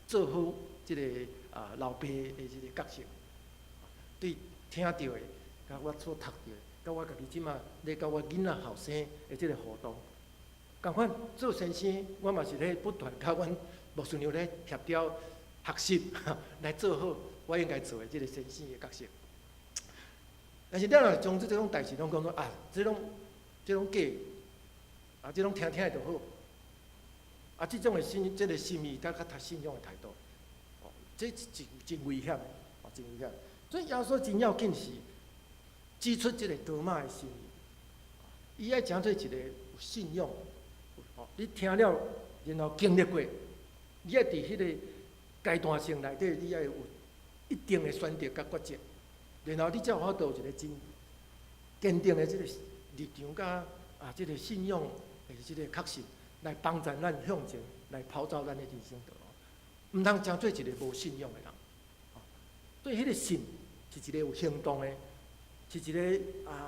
做好即个老爸的即个角色，对听到的，甲我所读到的，甲我家己即摆咧甲我囡仔后生的即个互动，共款做先生，我嘛是咧不断甲阮牧师娘咧协调学习，来做好我应该做的即个先生的角色。但是咱若将即种代志拢讲做即种假。即种听的就好，即种的即个心意，甲读信仰的态度，这是真危险的，真危险。所以耶稣真要紧是指出即个多马的心意，伊爱诚做一个有信仰，你听了，然后经历过，你爱伫迄个阶段性内底，你爱有一定的选择甲抉择，然后你才有法度有一个真坚定的即个立场甲即个信仰。即个确实来帮助咱向前，来跑走咱的人生道路，毋通诚做一个无信仰的人。所以，迄个信是一个有行动的，是一个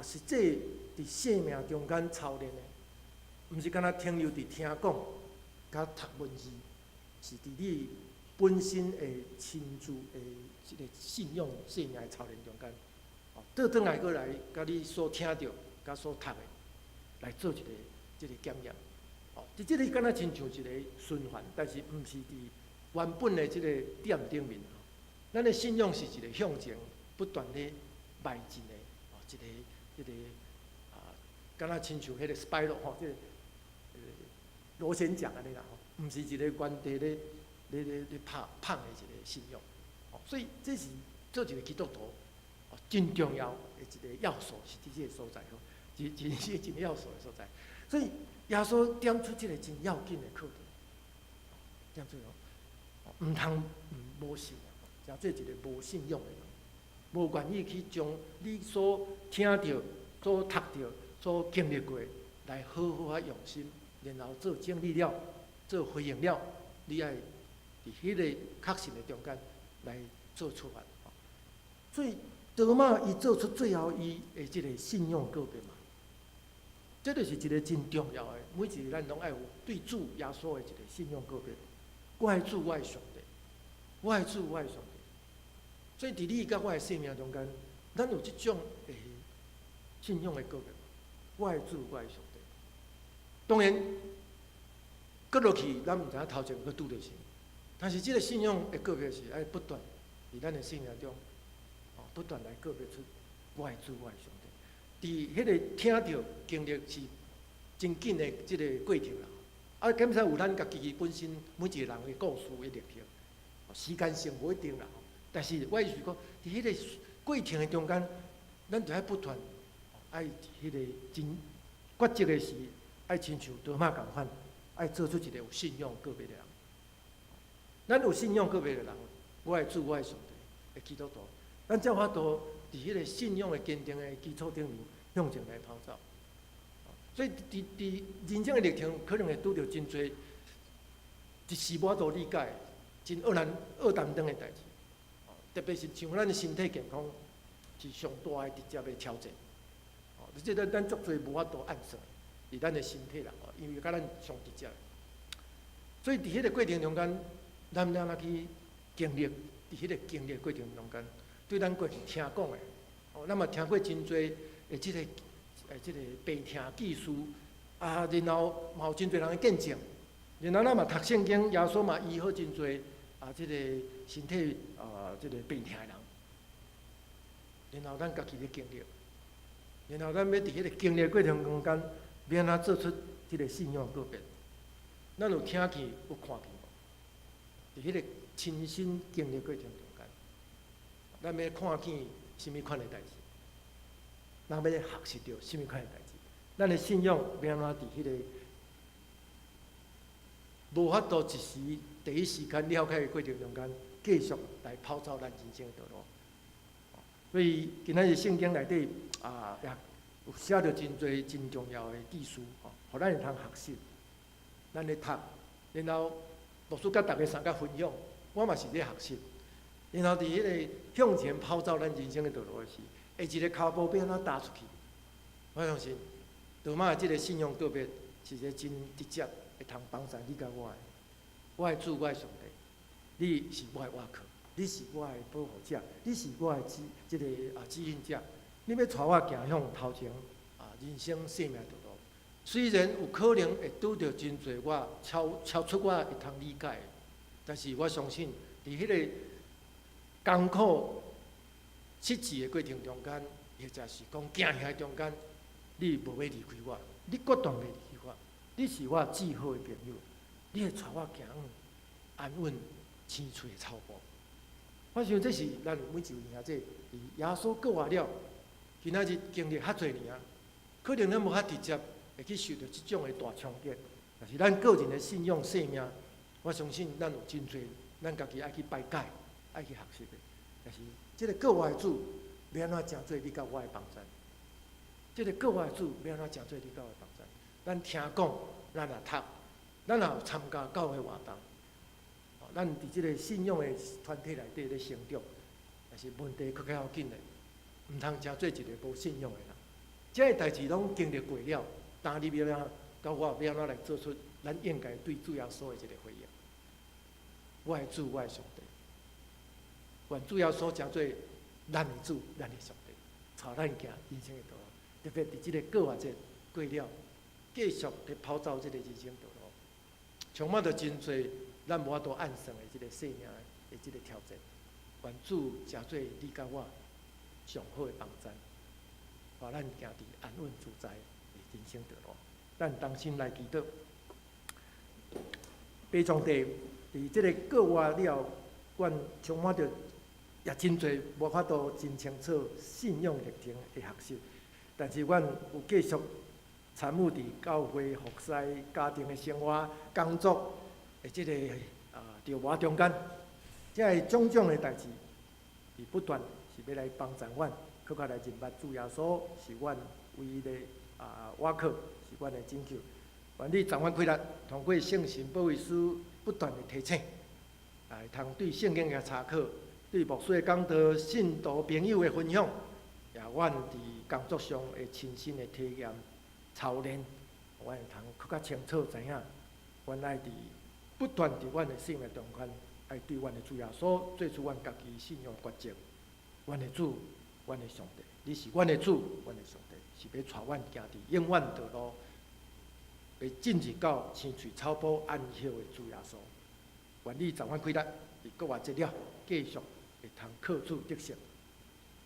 实际伫生命中间操练的，毋是干那停留伫听讲、甲读文字，是伫你本身的亲自的即个信仰生命的操练中间，倒转来过来，甲你所听到、甲所读的，来做一个。即个检验，即个敢若亲像一个循环，但是毋是伫原本的即个点顶面。咱的信仰是一个向前不断咧迈进的，一个敢若亲像迄个 spiral 即个螺旋桨安尼啦，毋是一个原地咧拍的一个信仰。所以这是做一个基督徒真重要的一个要素，是伫即个所在真要素的所在。所以耶稣点出这个真要紧的课题，点出毋通无信，诚做一个无信仰的人，无愿意去将你所听到、所读到、所经历过，来好好用心，然后做整理了、做回应了，你爱伫迄个确信的中间来做出发。所以多马伊做出最后伊的这个信仰告别嘛。这就是一个真重要的，每一个咱拢爱有对主耶稣的一个信仰告别。我爱主，我爱上帝，我爱主，我爱上帝。所以伫你甲我的生命中间，咱有即种的信仰的告别。我爱主，我爱上帝。当然，搁落去，咱毋知影头前搁拄着啥，但是这个信仰的告别是爱不断伫咱的生命中，不断来告别出我爱主，我爱上帝。伫迄个听到经历是真紧的即个过程啦，检查有咱家己本身每一个人的故事的历程，时间性无一定啦。但是我意思讲，伫迄个过程的中间，咱就爱不断爱迄个真决志的时，爱亲像多马共款，爱做出一个有信仰个别的人。咱有信仰个别的人，我的主，我的上帝的基督徒，咱才有法度伫迄个信仰的坚定的基础顶面向前来跑走。所以伫人生的历程，可能会拄着真侪一时无法理解、真恶难当的代志。特别是像咱的身体健康，是上大的直接的挑战。即个咱足侪无法度按算，伫咱的身体啦，因为甲咱上直接。所以伫迄个过程中间，咱要去经历，伫迄个经历过程中间，对咱过去听讲的，咱嘛听过真侪的即个病痛技术啊，然后嘛有真侪人的见证，然后咱嘛读圣经，耶稣嘛医好真侪即个身体即个病痛的人，然后咱家己咧经历，然后咱要伫迄个经历过程中间，要安怎做出即个信仰个别，咱有听见有看见无？伫迄个亲身经历过程中间，咱要看见甚物款的代志？咱要学习到甚物款的代志？咱的信仰要安怎伫迄个无法度一时第一时间了解的过程中间，继续来跑走咱人生的道路。所以今仔日圣经内底也有写着真侪真重要的技术，互咱会通学习，咱咧读，然后牧师甲大家相甲分享，我嘛是咧学习，然后伫迄个向前跑走咱人生的道路的时，下一个脚步要安怎踏出去？我相信，多马的即个信仰个别是一个真直接会通帮助你甲我的。我的主，我的上帝，你是我的倚靠，你是我的保护者，你是我的即个指引者。你要带我行向头前人生生命道路。虽然有可能会拄着真侪我超出我会通理解的，但是我相信，伫迄个艰苦失志的过程中间，或者是讲行遐中间，你无要离开我，你决断袂离开我，你是我至好的朋友，你会带我行安稳青翠的草坡。我想这是咱每一位兄弟，耶稣过活了，今仔日经历遐侪年啊，可能咱无遐直接会去受到即种的大冲击，但是咱个人的信仰生命，我相信咱有真侪，咱家己爱去摆解，爱去学习的。但是即个过活的主，要安怎诚做你甲我的帮助？即个过活的主，要安怎诚做你甲我的帮助？咱听讲，咱也读，咱也有参加教会活动。咱伫即个信仰的团体内底咧成长，但是问题较要紧的，毋通诚做一个无信仰的人。这个代志拢经历过了，当你要安甲我要安怎来做出咱应该对主耶稣的一个回应。我的主，我的上帝，愿主耶稣诚做咱的主，咱的上帝，带咱行人生的道路。特别伫即个过活节过了，继续咧跑走即个人生道路，充满着真侪。咱无法度按算的即个生命的即个挑战，愿主诚做你甲我上好的帮助，互咱行伫安稳自在的人生道路。咱同心来祈祷，悲上帝伫即个过活了，阮充满着也真侪无法度真清楚信仰历程的学习，但是阮有继续参与伫教会、服侍、家庭的生活、工作。即个条活中间，这种种的代志，是不断是要来帮助阮，搁较来认捌主耶稣是阮唯一的倚靠，是阮的拯救。愿你掌管开力，通过圣神保惠师不断的提醒，通对圣经的查考，对牧师的讲道、信徒朋友的分享，也阮伫工作上的亲身的体验、操练，阮会通搁较清楚知影，阮爱伫。不断伫阮的生命中间，爱对阮的主耶稣做出阮家己信仰决定。阮的主，阮的上帝，你是阮的主，阮的上帝，是要带阮行伫永远道路，要进入到青翠草坡安息的主耶稣。愿你掌管开力，伫国外节了，继续会通靠主得胜，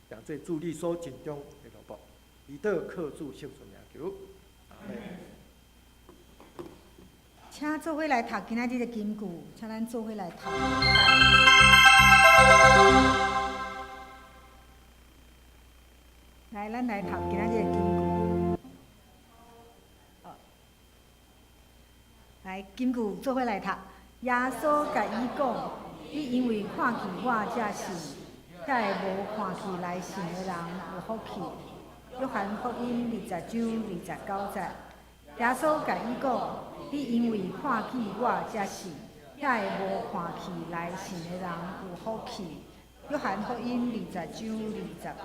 让做主你所尽忠的路步，以得靠主圣顺名求。阿门。请做伙来读今仔日的金句，请咱做伙来读。来，咱来读今仔日的金句。来，金句做伙来读。耶稣甲伊讲：“你因为看见我才信，才会无看见来信的人有福气。”约翰福音20章29节。耶稣甲伊讲：“你因为看见我才信，才会无看见来信的人有福气。”约翰福音20章20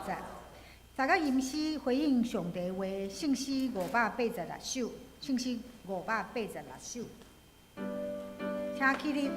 节。大家吟诗回应上帝话，圣诗586首，圣诗586首，请起立。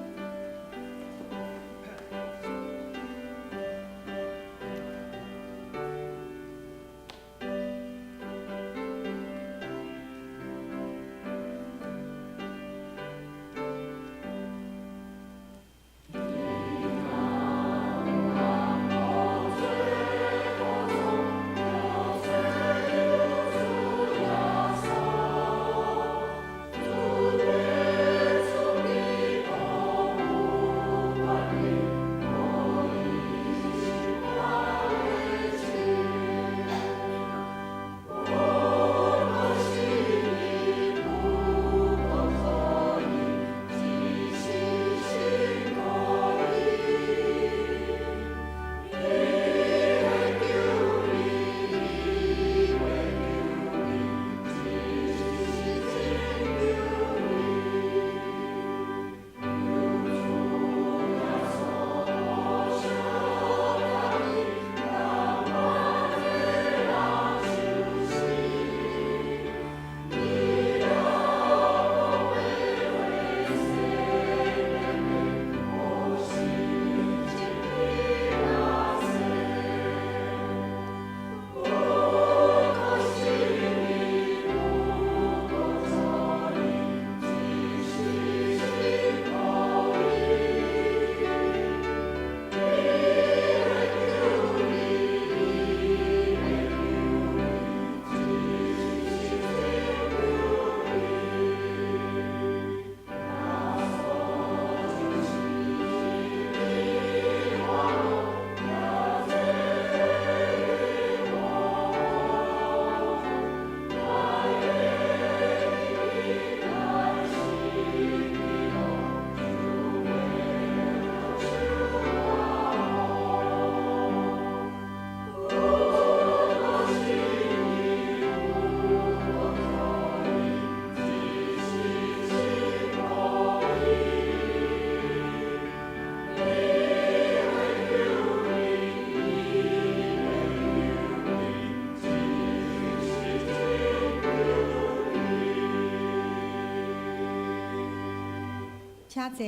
请坐。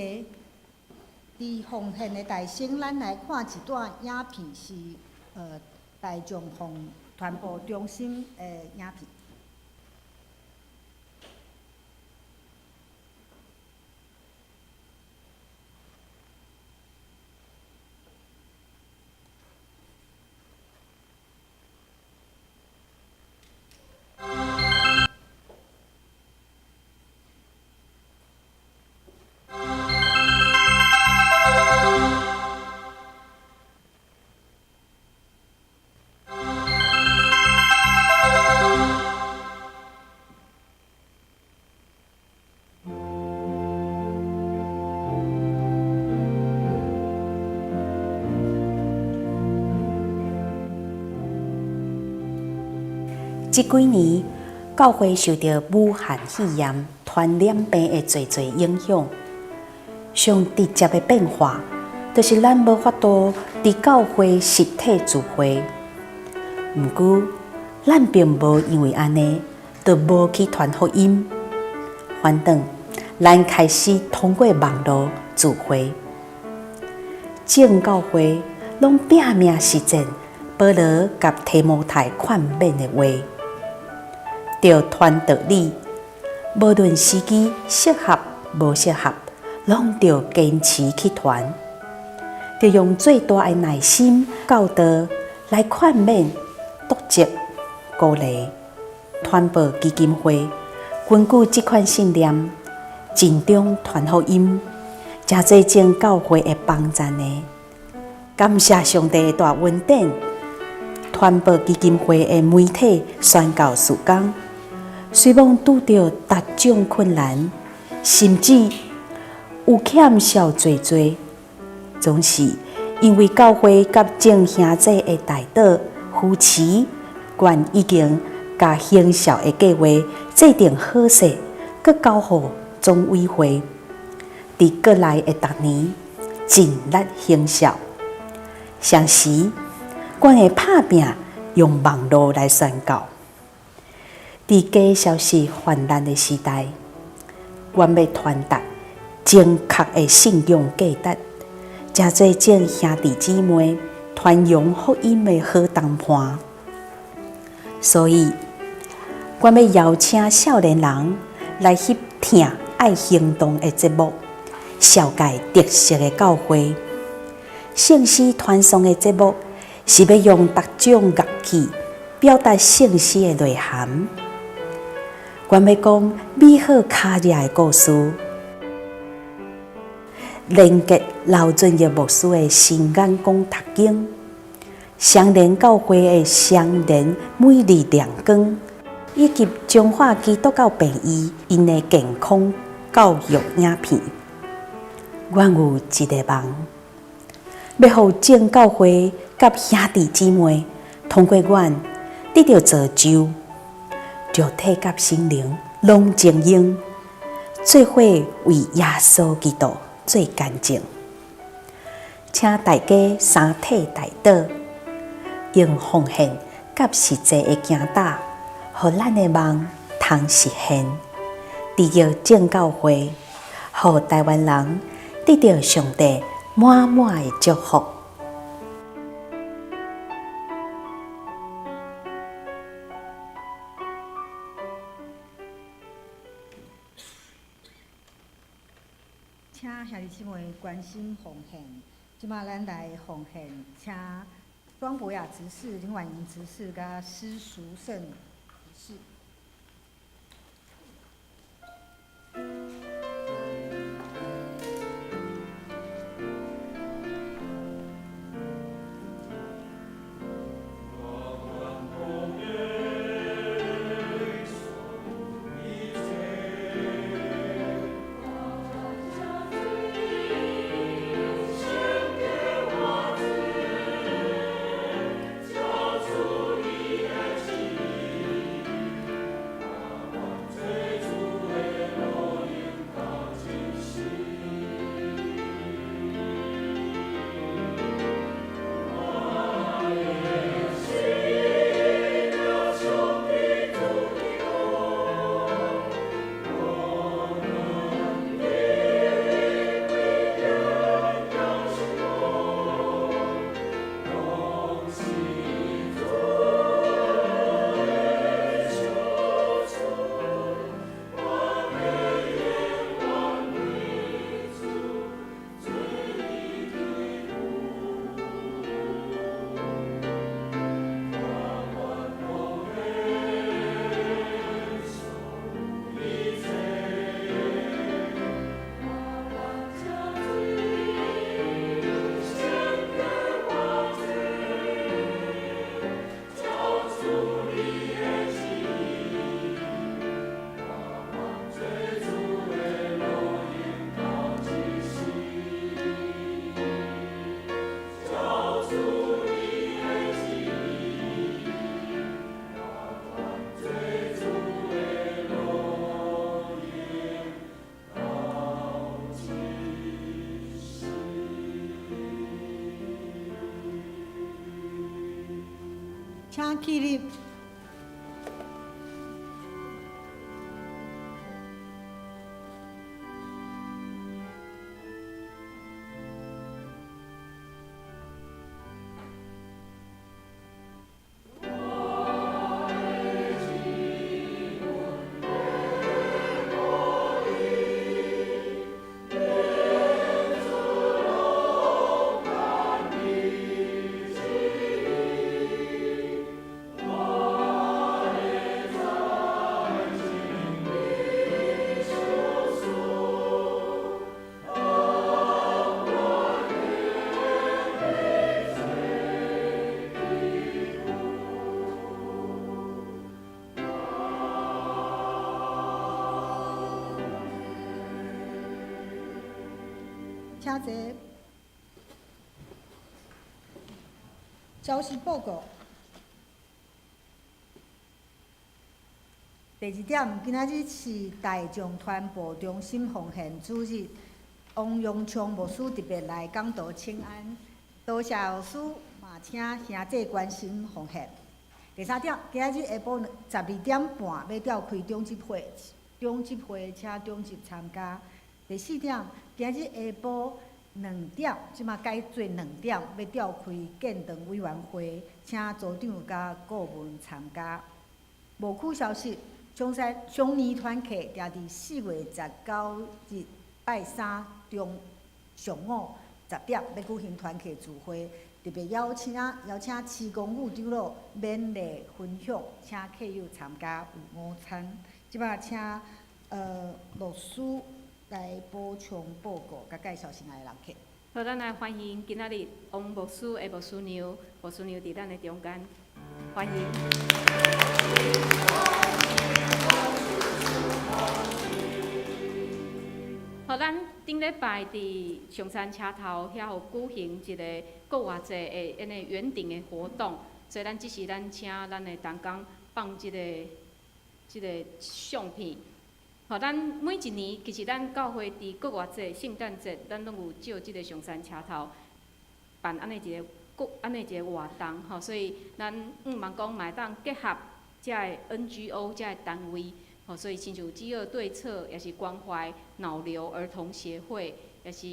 伫奉献的大省，咱来看一段影片，是大众奉传播中心的影片。这几年，教会受到武汉肺炎传染病的侪影响，上直接的变化，就是咱无法度伫教会实体聚会。毋过，咱并无因为安尼，就无去传福音。反正，咱开始通过网络聚会，正教会拢拼命实践保罗甲提摩太劝勉的话。着传道理，无论时机适合无适合，拢着坚持去传，着用最大的耐心教导来劝勉、督责、鼓励。传播基金会根据这款信念，尽忠传福音，真侪种教会的帮赞呢。感谢上帝的大恩典，传播基金会的媒体宣教事工，虽望拄着各种困难，甚至有欠少侪，总是因为教会甲众兄弟的代祷扶持，愿已经甲行孝的计划制定好势，佮交予总委会。伫过来的逐年，尽力行孝。相时，阮会拍拼用网络来宣教。伫假消息泛滥的时代，阮要传达正确的信仰价值，真侪种兄弟姊妹传扬福音的好同伴。所以，阮要邀请少年人来翕听爱行动的节目，绍介特色的教会。圣诗传颂的节目是要用各种乐器表达圣诗的内涵。阮要讲美好卡热的故事，连结刘俊业牧师的心眼讲读经，相连教会的相连每日亮光，以及中华基督教病医因的健康教育影片。阮有一个梦，要互正教会甲兄弟姊妹通过阮得到造就，肉体甲心灵拢精英，做伙为耶稣基督做见证。请大家三体大祷，用奉献甲实际的行踏，互咱的梦通实现，得到正教会，互台湾人得到上帝满满的祝福。请兄弟姊妹关心奉献，即马咱来奉献，请庄博雅执事、林婉莹执事甲施淑胜执事。请起立。我请坐。消息报告。第二点，今仔日是大众传播中心奉献主任王永昌牧师特别来讲道请安，多谢老师，嘛请兄弟关心奉献。第三点，今仔日下晡12点半要召开中执会，请中执参加。第四点，今日下晡2点，即马改做2点，要召开建堂委员会，请组长甲顾问参加。无区消息，熊年团契定伫4月19日拜三中上午10点要举行团契聚会，特别邀请市公务长老免礼分享，请客友参加有午餐。即马请律师来补充报告，甲介绍新来的人客。好，咱来欢迎今仔日王牧师的牧师娘伫咱的中间，欢迎。好，咱顶礼拜伫上山车头遐有举行一个国外济的因个园丁的活动，所以咱只是咱请咱的同工放即个相片。吼，咱每一年其实咱教会伫国外节、圣诞节，咱拢有借即个上山车头办安尼一个活动，吼，所以咱望讲嘛会当结合遮个 NGO 遮个单位，吼，所以亲像饥饿对策，也是关怀脑瘤儿童协会，也是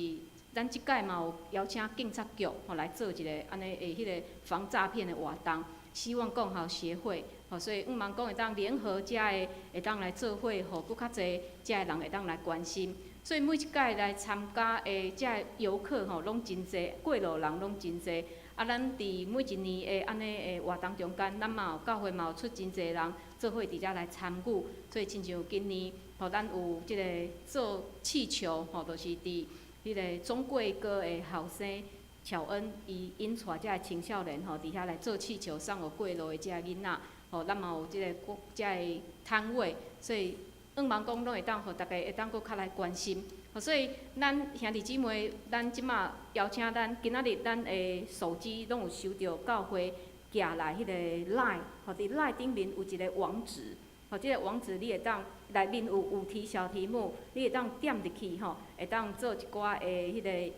咱即届嘛有邀请警察局吼来做一个安尼诶迄个防诈骗的活动，希望共好协会。吼，所以望讲会当联合遮个会当来做伙，互搁较侪遮个人会当来关心。所以每一届来参加的遮个游客吼，拢真侪，过路人拢真侪。啊，咱伫每一年的安尼的活动中间，咱嘛有教会嘛有出真侪人做伙伫遮来参与。所以亲像今年，吼，咱有即个做气球，吼，就是伫迄个中贵哥的后生巧恩，伊引带遮个青少年吼，伫遐来做气球送互过路的遮个囡仔。吼，咱嘛有即个遮个摊位，所以望讲拢会当互大家会当搁较来关心。吼，所以咱兄弟姊妹，咱即马邀请咱今仔日咱的手机拢有收到教会寄来迄个 Line， 吼，伫 Line 顶面有一个网址，吼，即个网址你会当内面有小题目，你会当点入去吼，会当做一寡的迄个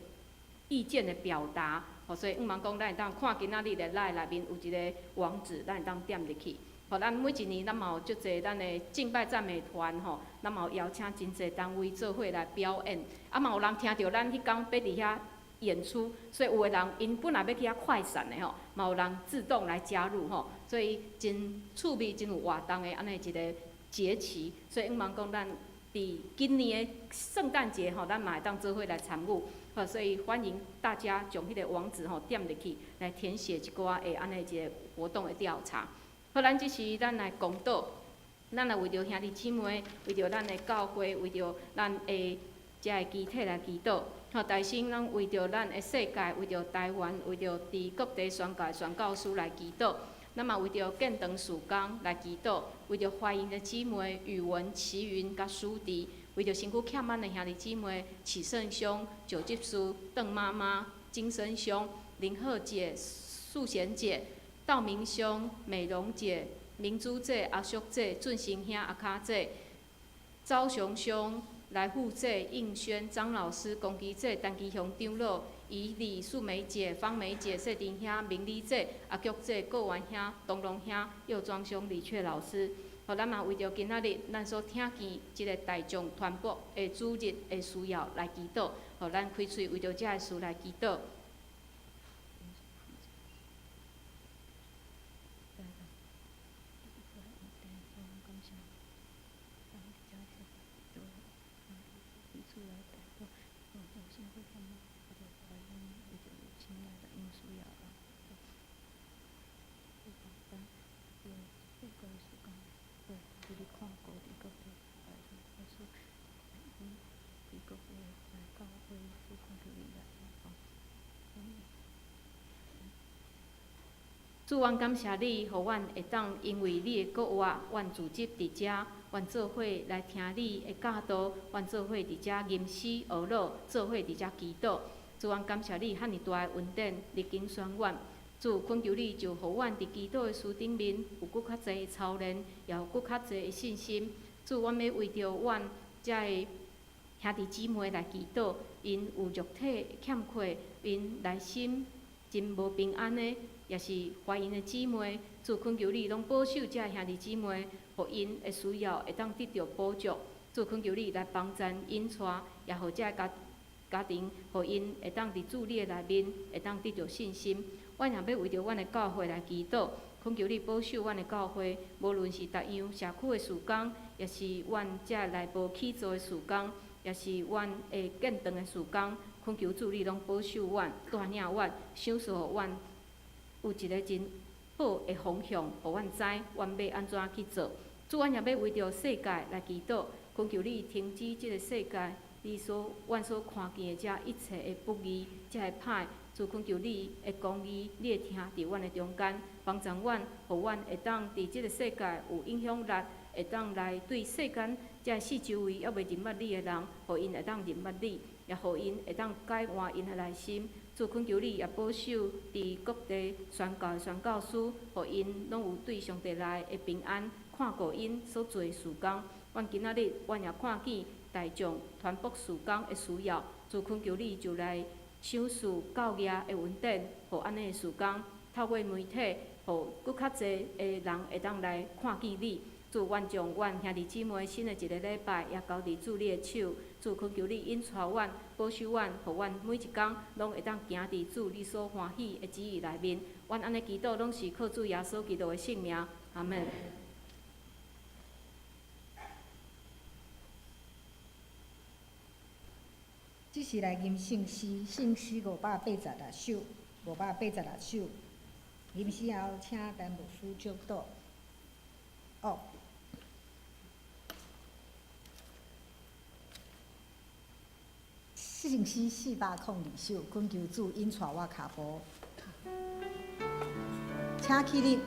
意见的表达。吼，所以望讲咱会当看今仔日的 Line 内面有一个网址，咱会当点入去。吼，咱每一年咱嘛有足侪咱的敬拜赞美团吼，咱嘛有邀请真侪单位做伙来表演，啊嘛有人听到咱迄天要伫遐演出，所以有个人因本来要去遐快闪的吼，嘛有人自动来加入吼，所以真趣味、真有活动的安尼一个节期，所以望讲咱伫今年的圣诞节吼，咱嘛会当做伙来参与。好，所以欢迎大家将迄个网址吼点入去，来填写一寡诶安尼一个活动的调查。好，咱即是咱来公道，咱来为着兄弟姊妹，为着咱的教会，为着咱的遮个集体来祈祷。吼，大心咱为着咱的世界，为着台湾，为着伫各地宣教宣教师来祈祷。咱嘛为着建堂事工来祈祷，为着怀孕的姊妹宇文、齐云甲舒迪，为着身躯欠满的兄弟姊妹启圣兄、九执事、邓妈妈、金生兄、林鹤姐、素贤姐。道明兄、美容姐、明珠姐、阿淑姐、俊行兄、阿卡姐、昭雄兄、来富姐、应轩、张老师、龚基姐、陈基雄长老、怡丽、素梅姐、方梅姐、谢丁兄、明理姐、阿菊姐、郭元兄、东龙兄、佑庄兄、李雀老师。互咱嘛为着今仔日咱所听见即个大众传播的主日的需要来祈祷，互咱开喙为着遮个事来祈祷。主，阮感谢你，互阮会当因为你的国话，阮自集伫遮，愿做伙来听你的教导，愿做伙伫遮吟诗学老，做伙伫遮祈祷。主，阮感谢你，遐尼大的恩典，历经宣愿。主，恳求你就互阮伫祈祷的书顶面有搁较侪的操练，也有搁较侪的信心。主，阮要为着阮遮的兄弟姊妹来祈祷，因有肉体欠缺，因内心真无平安的，也是怀孕的姊妹。主，恳求你拢保守遮兄弟姊妹，互因的需要会当得到补助。主，恳求你来帮助因带，也互遮家庭，互因会当伫主你的内面会当得到信心。阮也要为着阮的教会来祈祷，恳求你保守阮的教会，无论是逐样社区的事工，也是阮遮内部起造的事工，也是阮的建堂的事工，恳求主你拢保守阮，带领阮，赏赐互阮有一个真好的方向，互阮知阮要安怎去做。主，阮也要为着世界来祈祷，恳求你停止即个世界，阮所看见的遮一切的不义，遮的歹。主，恳求你的公义，你的听伫阮的中间，帮助阮，互阮会当伫即个世界有影响力，会当来对世间遮四周围还袂认捌你的人，互因会当认捌你，也互因会当改换因的内心。主，恳求你也保守伫各地宣教的宣教师，互因拢有对上帝来的平安，看顾因所做的事工。阮今仔日，阮也看见大众传播事工的需要。主，恳求你就来赏赐教业的稳定，互安尼的事工透过媒体，互搁较侪的人会当来看见你。主，愿将阮兄弟姊妹新的一个礼拜也交伫主你的手。主，恳求你引带阮，保守阮，互阮每一工拢会当行伫主你所欢喜的旨意内面。阮安尼祈祷，拢是靠主耶稣基督的圣名。阿门。即是来吟圣诗，圣诗586首，586首。吟诗后，请陈牧师祝祷。圣诗402首，恳求主引带我脚步，请起立。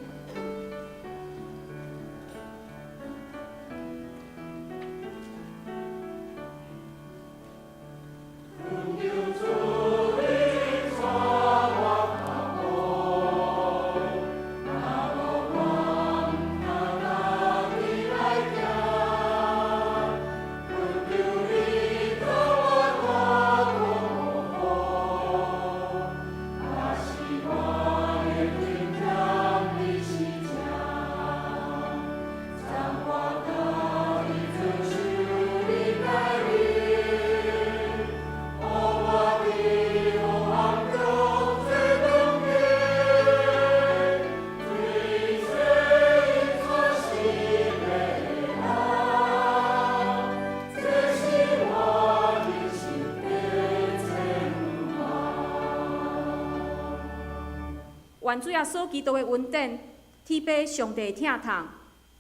愿主耶稣基督的恩典、天父上帝疼痛、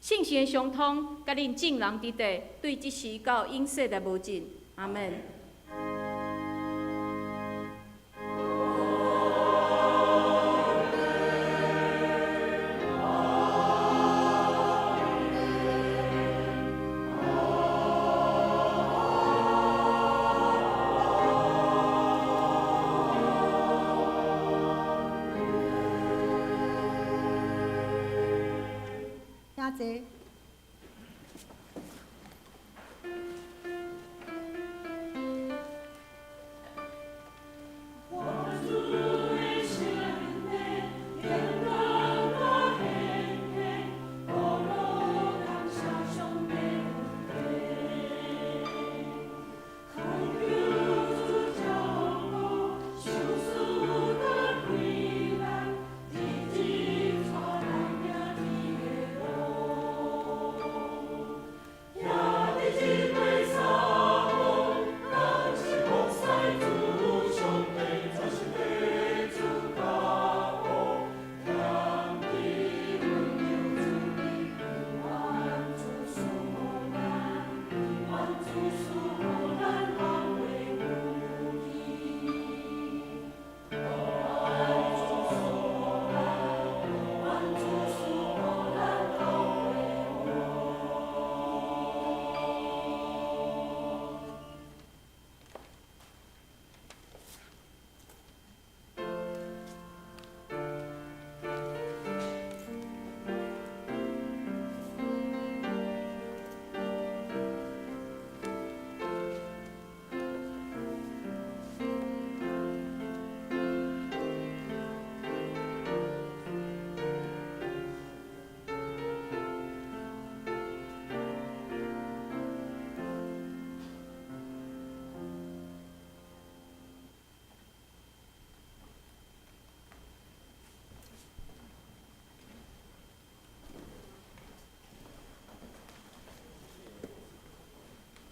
圣神的相通，甲恁众人伫地，对即时到永世的无尽。阿门。请坐。